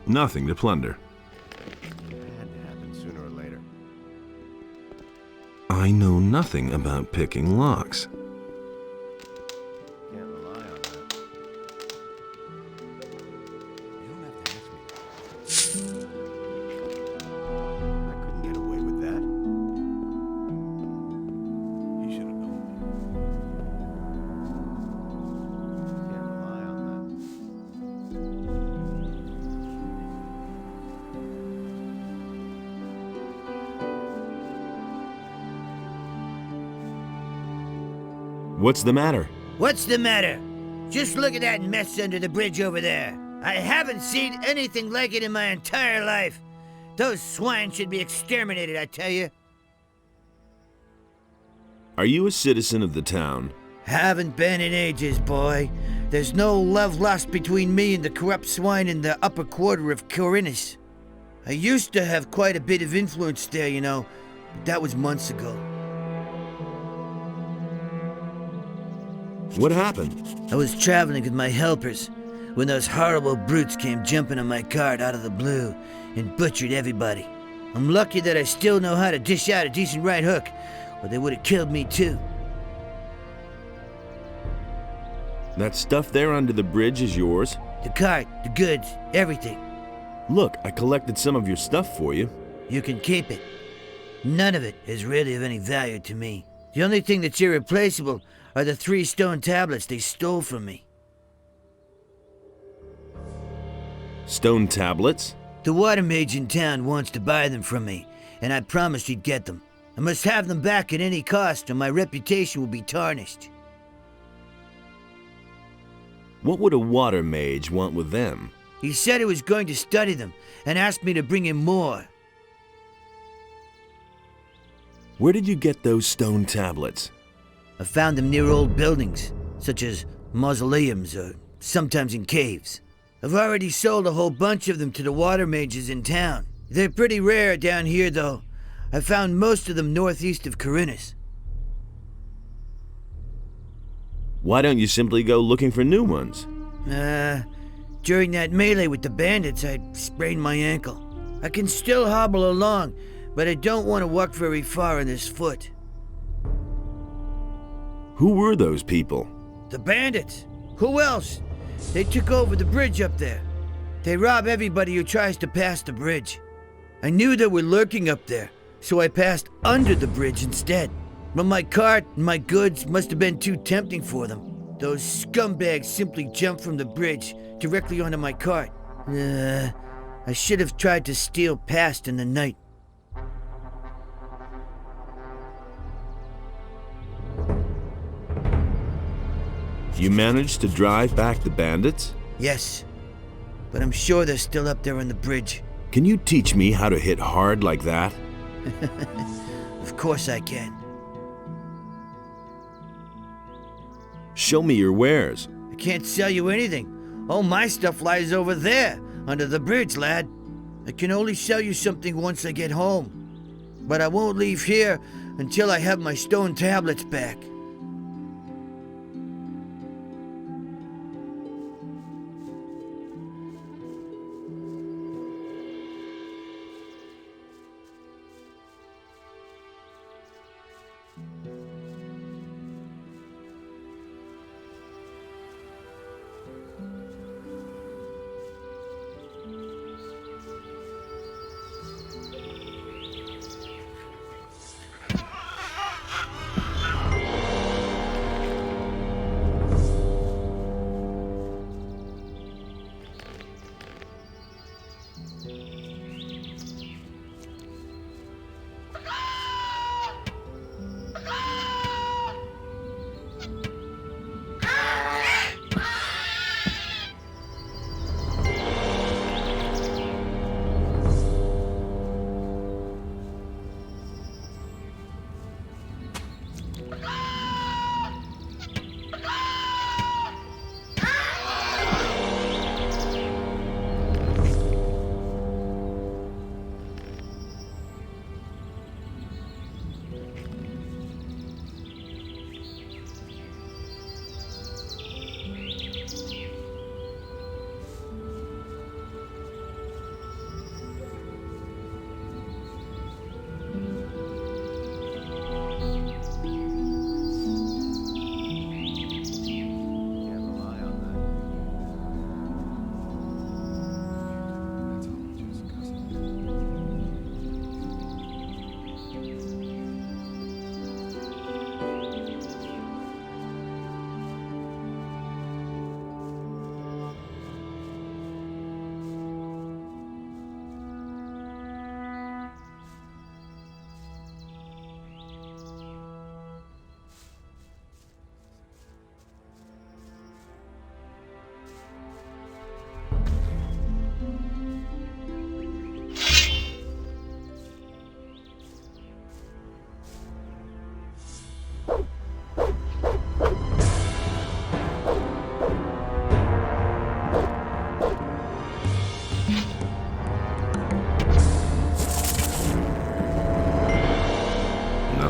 Nothing to plunder. It had to happen sooner or later. I know nothing about picking locks. Can't rely on that. You don't have to ask me that. I couldn't get away with that. You should have known Can't rely on that. What's the matter? What's the matter? Just look at that mess under the bridge over there. I haven't seen anything like it in my entire life. Those swine should be exterminated, I tell you. Are you a citizen of the town? Haven't been in ages, boy. There's no love lost between me and the corrupt swine in the upper quarter of Corinus. I used to have quite a bit of influence there, you know, but that was months ago. What happened? I was traveling with my helpers when those horrible brutes came jumping on my cart out of the blue and butchered everybody. I'm lucky that I still know how to dish out a decent right hook, or they would have killed me too. That stuff there under the bridge is yours? The cart, the goods, everything. Look, I collected some of your stuff for you. You can keep it. None of it is really of any value to me. The only thing that's irreplaceable are the 3 stone tablets they stole from me. Stone tablets? The water mage in town wants to buy them from me, and I promised he'd get them. I must have them back at any cost, or my reputation will be tarnished. What would a water mage want with them? He said he was going to study them, and asked me to bring him more. Where did you get those stone tablets? I found them near old buildings, such as mausoleums or sometimes in caves. I've already sold a whole bunch of them to the water mages in town. They're pretty rare down here, though. I found most of them northeast of Corinus. Why don't you simply go looking for new ones? During that melee with the bandits, I sprained my ankle. I can still hobble along, but I don't want to walk very far on this foot. Who were those people? The bandits. Who else? They took over the bridge up there. They rob everybody who tries to pass the bridge. I knew they were lurking up there, so I passed under the bridge instead. But my cart and my goods must have been too tempting for them. Those scumbags simply jumped from the bridge directly onto my cart. I should have tried to steal past in the night. You managed to drive back the bandits? Yes, but I'm sure they're still up there on the bridge. Can you teach me how to hit hard like that? Of course I can. Show me your wares. I can't sell you anything. All my stuff lies over there, under the bridge, lad. I can only sell you something once I get home. But I won't leave here until I have my stone tablets back.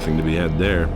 Nothing to be had there.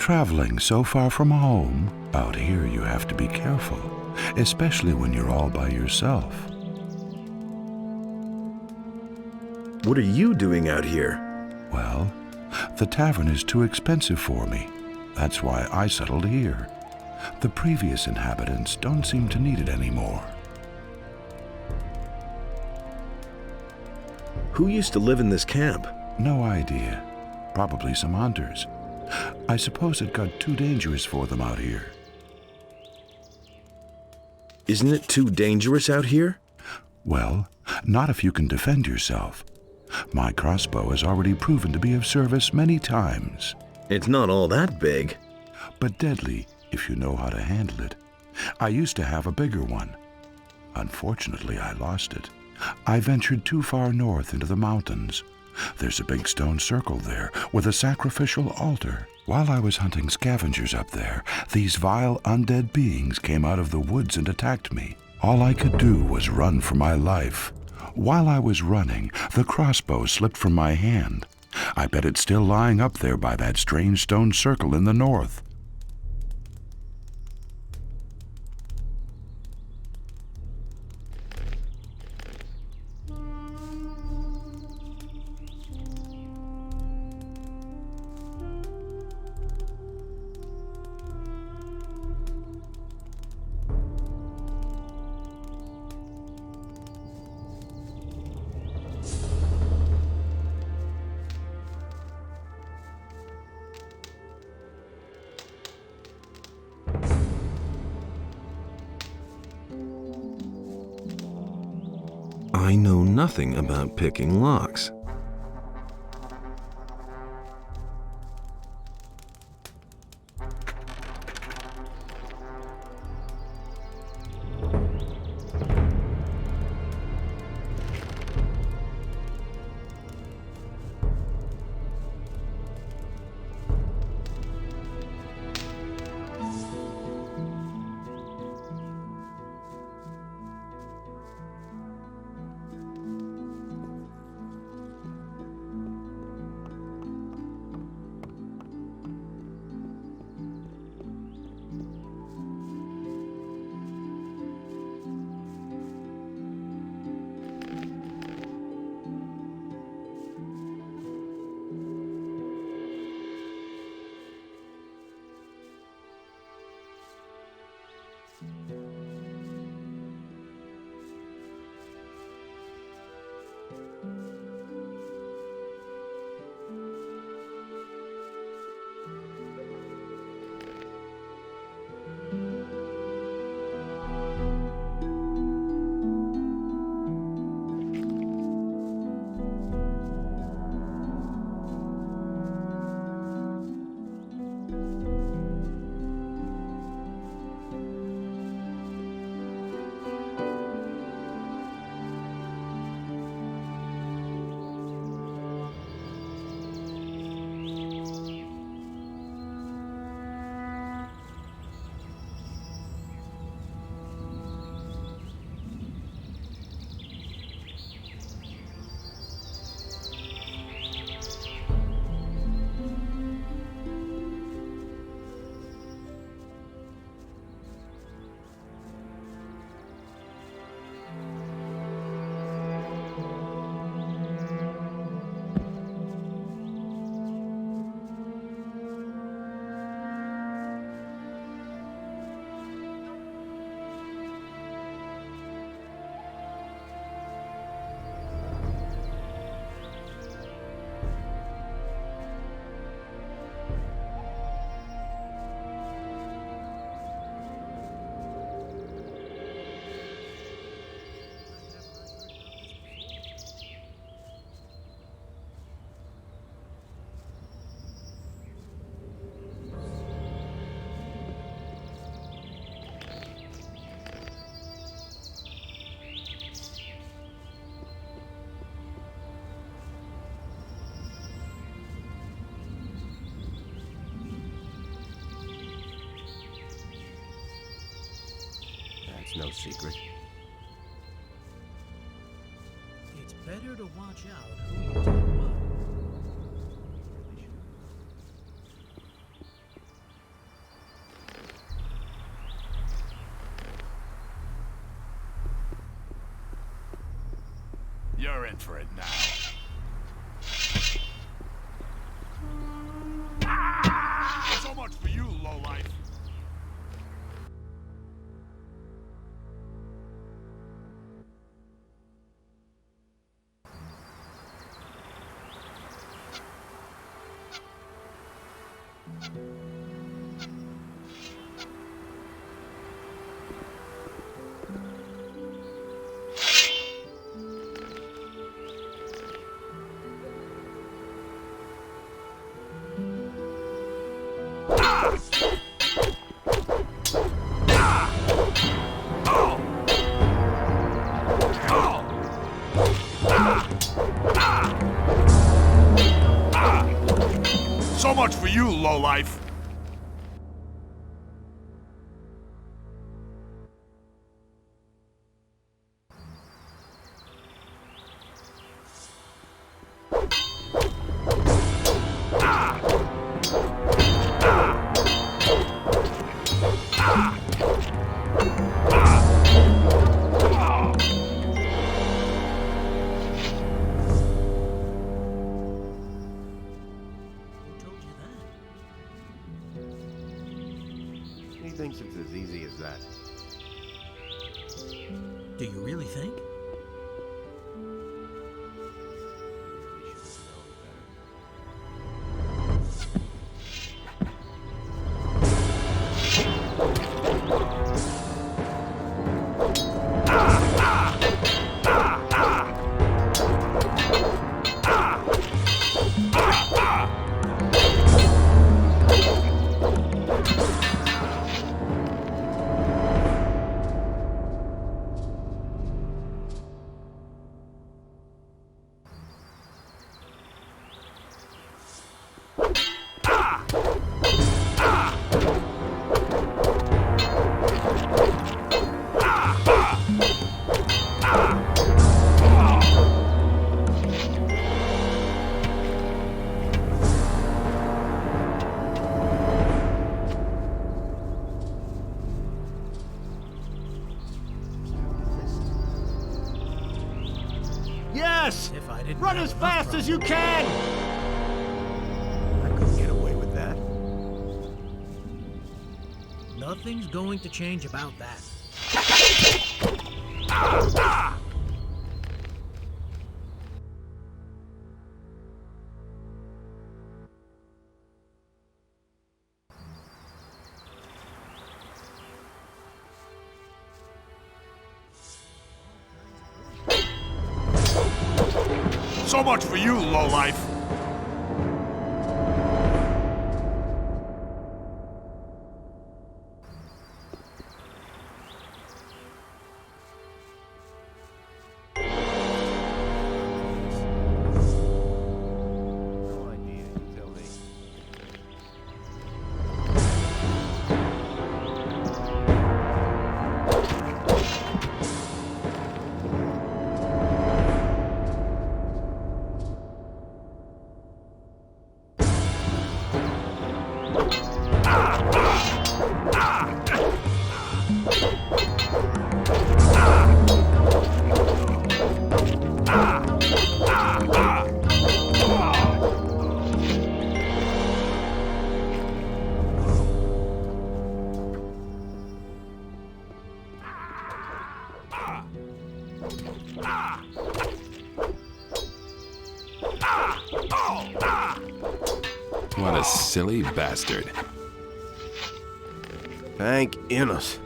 Traveling so far from home, out here you have to be careful, especially when you're all by yourself. What are you doing out here? Well, the tavern is too expensive for me. That's why I settled here. The previous inhabitants don't seem to need it anymore. Who used to live in this camp? No idea. Probably some hunters. I suppose it got too dangerous for them out here. Isn't it too dangerous out here? Well, not if you can defend yourself. My crossbow has already proven to be of service many times. It's not all that big. But deadly if you know how to handle it. I used to have a bigger one. Unfortunately, I lost it. I ventured too far north into the mountains. There's a big stone circle there with a sacrificial altar. While I was hunting scavengers up there, these vile undead beings came out of the woods and attacked me. All I could do was run for my life. While I was running, the crossbow slipped from my hand. I bet it's still lying up there by that strange stone circle in the north. I know nothing about picking locks. That's no secret. It's better to watch out who you tell what. You're in for it now. So much for you, lowlife. So much for you, lowlife. He thinks it's as easy as that. Do you really think? Innes! Run as fast as you can! I couldn't get away with that. Nothing's going to change about that. So much for you, lowlife. What a silly bastard. Thank Innes.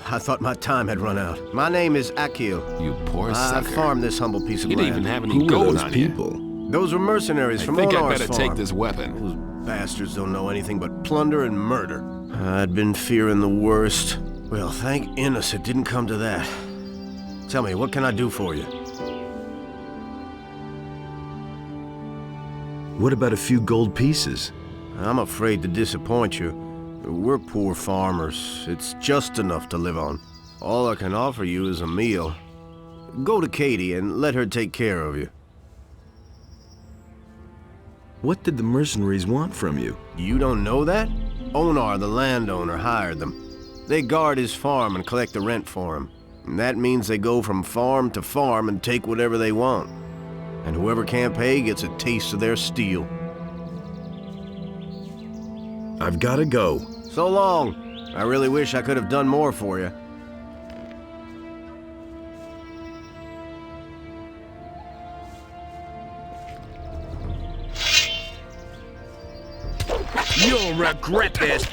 I thought my time had run out. My name is Akil. You poor I sucker. farmed this humble piece of You land. didn't even have any gold on people? Those were mercenaries from I think I'd Onar's better farm. take this weapon. Those bastards don't know anything but plunder and murder. I'd been fearing the worst. Well, thank Innes it didn't come to that. Tell me, what can I do for you? What about a few gold pieces? I'm afraid to disappoint you. We're poor farmers. It's just enough to live on. All I can offer you is a meal. Go to Katie and let her take care of you. What did the mercenaries want from you? You don't know that? Onar, the landowner, hired them. They guard his farm and collect the rent for him. And that means they go from farm to farm and take whatever they want. And whoever can't pay gets a taste of their steel. I've got to go. So long. I really wish I could have done more for you. You'll regret this.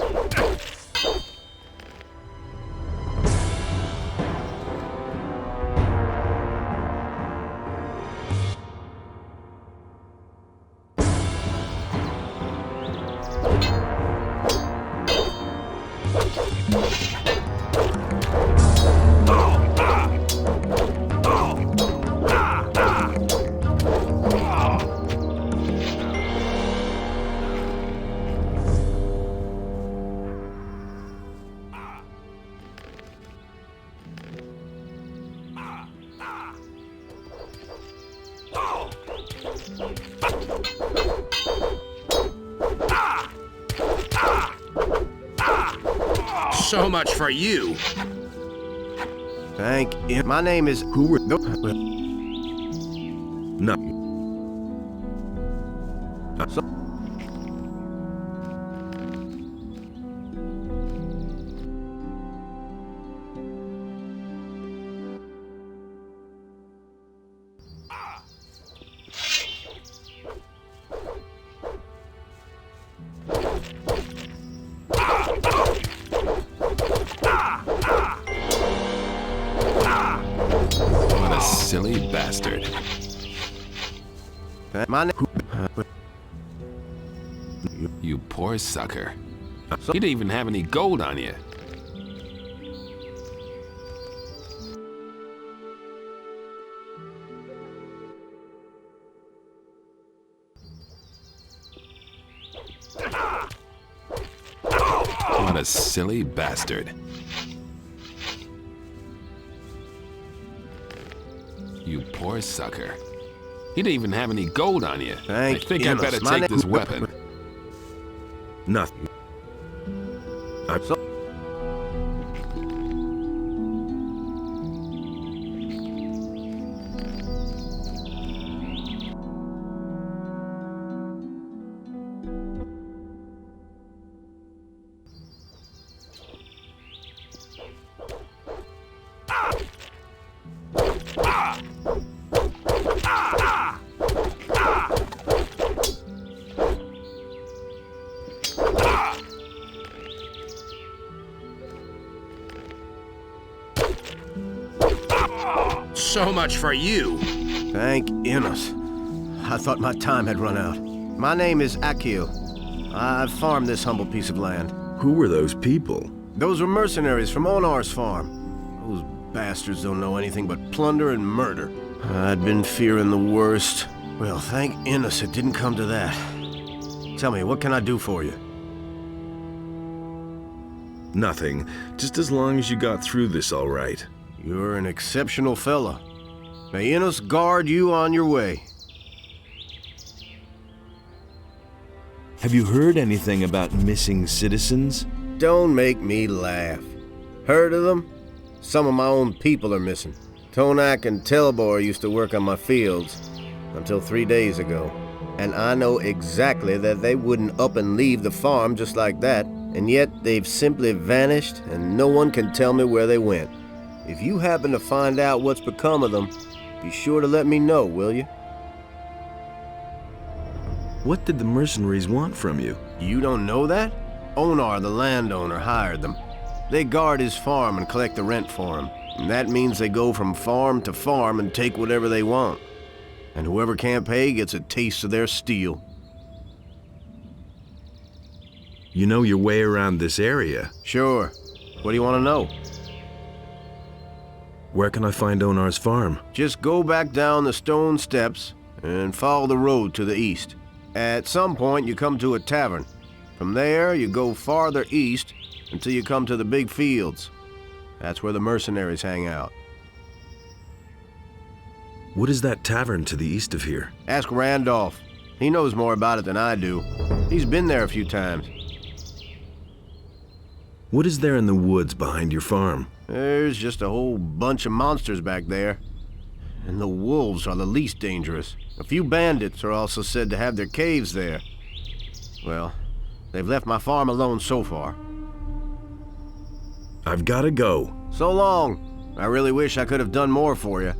So much for you. Thank you. My name is... Who were... No. What a silly bastard. My name... You poor sucker. You didn't even have any gold on you. What a silly bastard. You poor sucker. You didn't even have any gold on you. I think I'd better take this weapon. Nothing. So much for you. Thank Innos. I thought my time had run out. My name is Akil. I've farmed this humble piece of land. Who were those people? Those were mercenaries from Onar's farm. Those bastards don't know anything but plunder and murder. I'd been fearing the worst. Well, thank Innos it didn't come to that. Tell me, what can I do for you? Nothing. Just as long as you got through this all right. You're an exceptional fella. May Innos guard you on your way. Have you heard anything about missing citizens? Don't make me laugh. Heard of them? Some of my own people are missing. Tonak and Telbor used to work on my fields until 3 days ago. And I know exactly that they wouldn't up and leave the farm just like that, and yet they've simply vanished and no one can tell me where they went. If you happen to find out what's become of them, be sure to let me know, will you? What did the mercenaries want from you? You don't know that? Onar, the landowner, hired them. They guard his farm and collect the rent for him. And that means they go from farm to farm and take whatever they want. And whoever can't pay gets a taste of their steel. You know your way around this area? Sure. What do you want to know? Where can I find Onar's farm? Just go back down the stone steps and follow the road to the east. At some point, you come to a tavern. From there, you go farther east until you come to the big fields. That's where the mercenaries hang out. What is that tavern to the east of here? Ask Randolph. He knows more about it than I do. He's been there a few times. What is there in the woods behind your farm? There's just a whole bunch of monsters back there. And the wolves are the least dangerous. A few bandits are also said to have their caves there. Well, they've left my farm alone so far. I've gotta go. So long. I really wish I could have done more for you.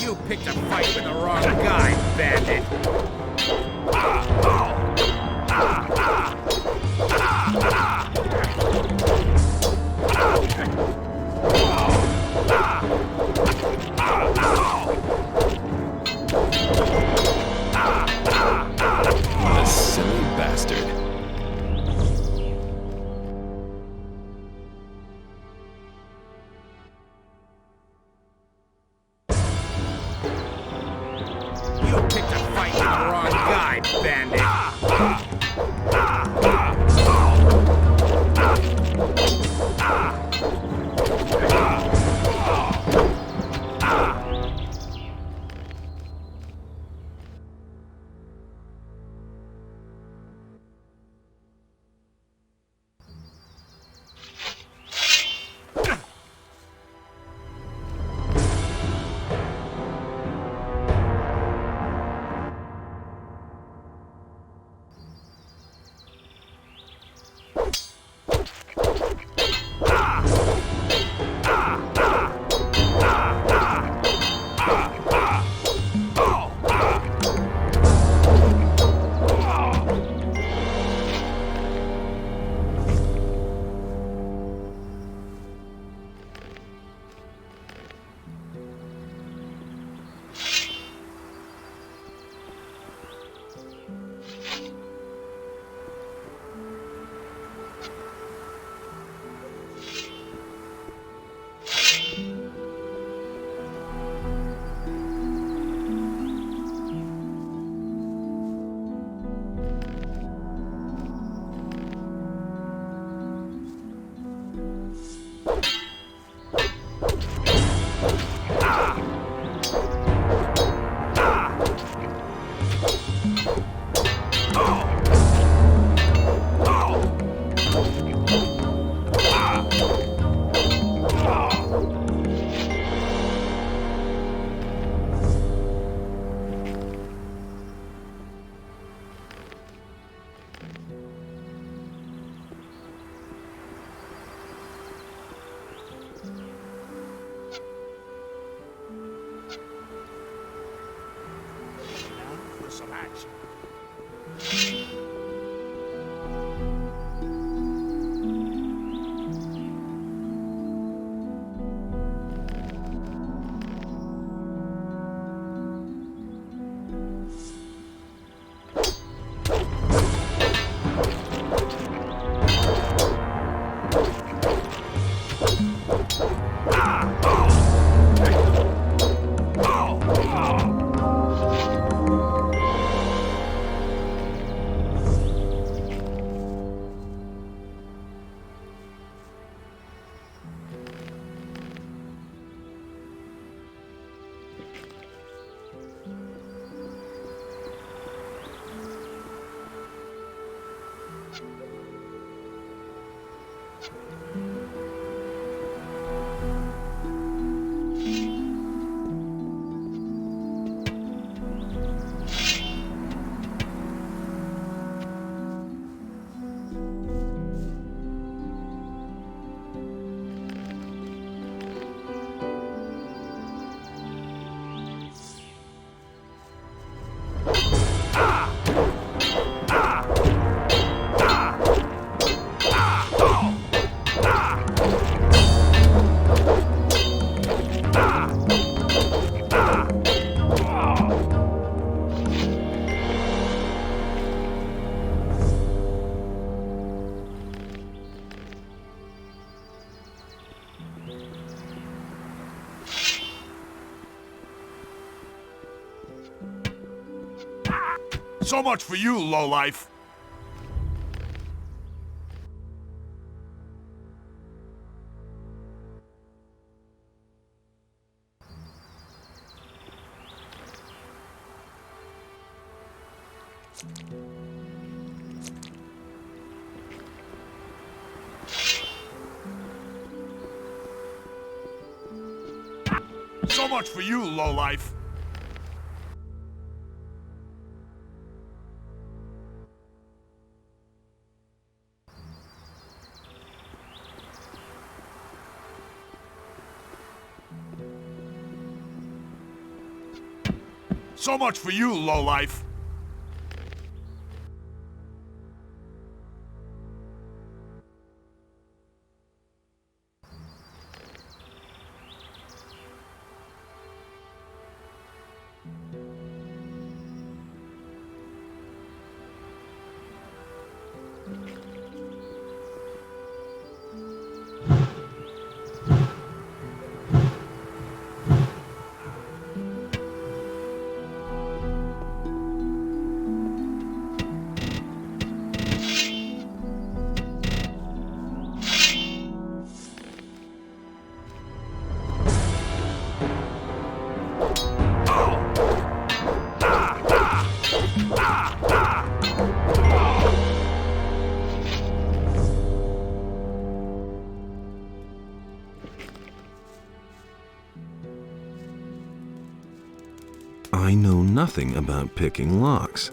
You picked a fight with the wrong guy, bandit. So much for you, lowlife. So much for you, lowlife. So much for you, lowlife. I know nothing about picking locks.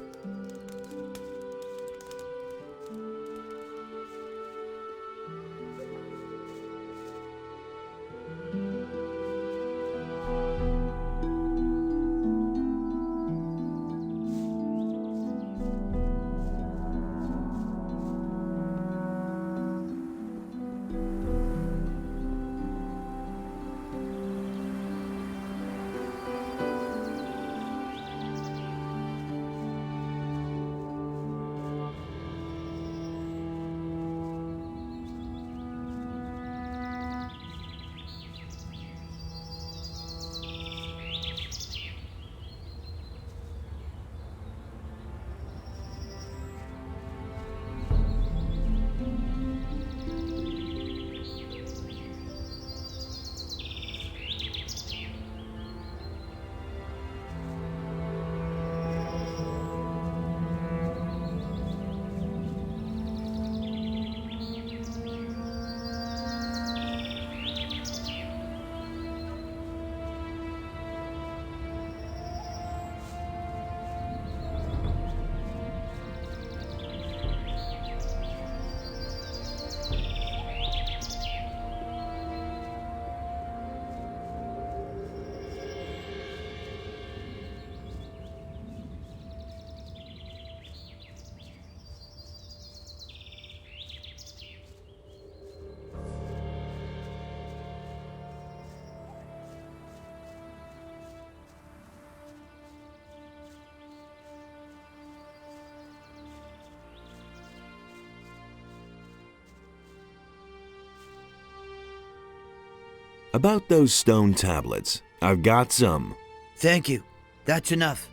About those stone tablets, I've got some. Thank you. That's enough.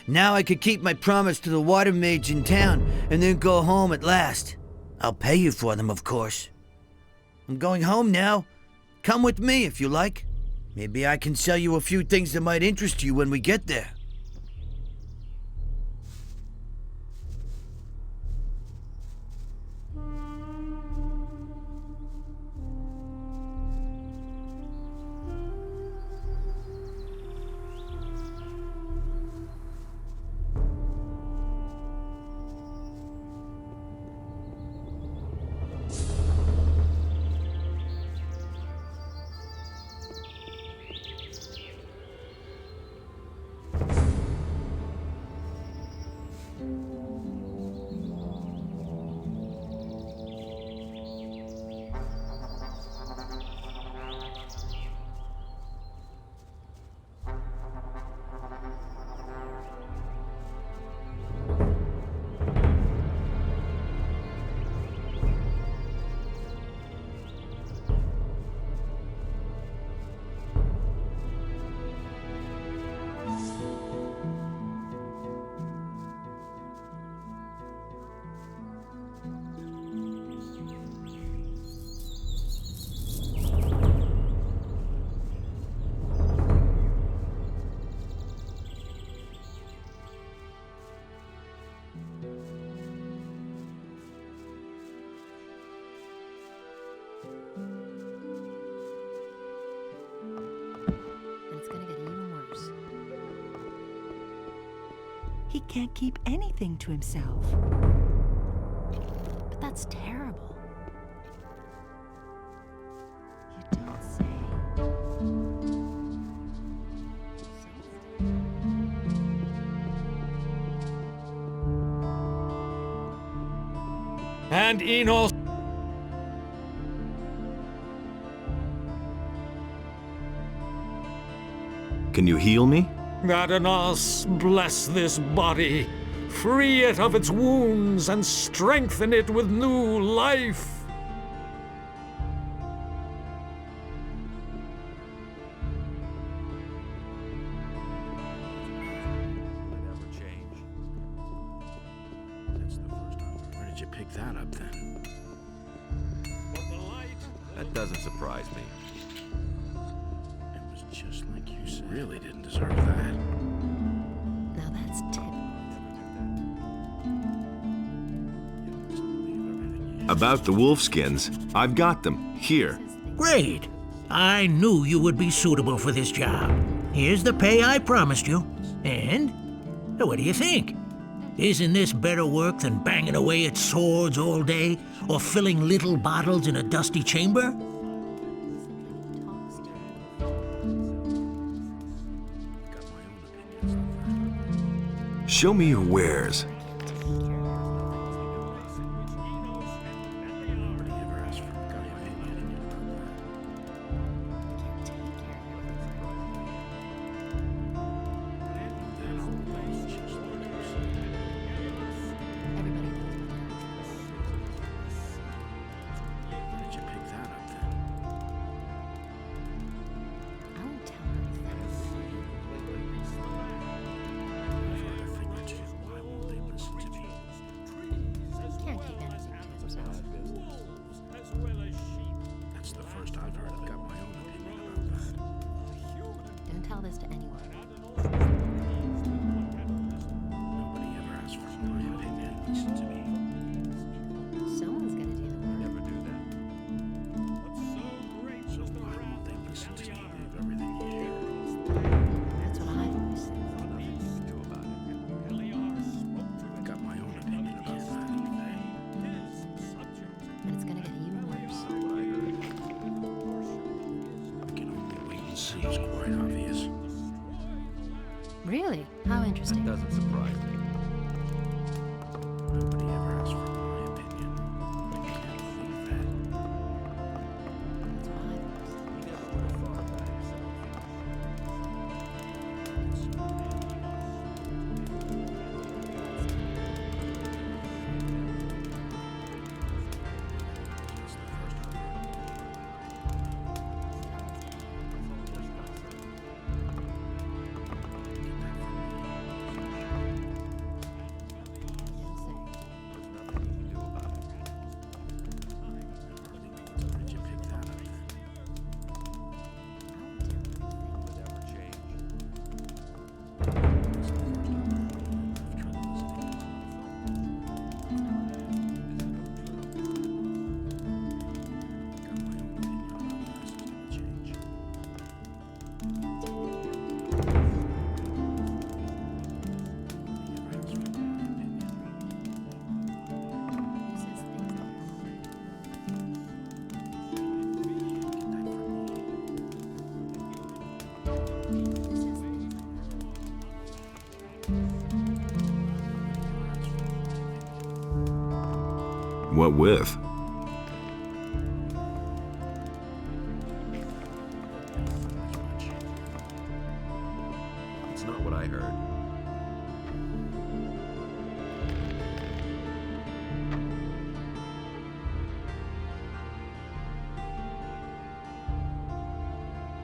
Now I could keep my promise to the water mage in town and then go home at last. I'll pay you for them, of course. I'm going home now. Come with me if you like. Maybe I can sell you a few things that might interest you when we get there. can't keep anything to himself. But that's terrible. You don't say. And Enos. Can you heal me? Adanos, bless this body. Free it of its wounds and strengthen it with new life. Where did you pick that up then? That doesn't surprise me. It was just like you said. Really didn't deserve that. Now that's typical. About the wolfskins, I've got them, here. Great. I knew you would be suitable for this job. Here's the pay I promised you. And what do you think? Isn't this better work than banging away at swords all day or filling little bottles in a dusty chamber? Show me your wares. Don't tell this to anyone. Nobody ever asked for my opinion. Listen to me. Someone's gonna do the work. Never do that. So why won't they listen to me? They have everything here. That's what I've always said. Nothing you can do about it. I've got my own opinion about that. And it's gonna get even worse. We can only wait and see. It's quite obvious. Really? How interesting. That doesn't surprise me. Nobody ever asked for my opinion. I can't believe that. That's what I've always said. You never would have thought of that yourself. What with? It's not what I heard.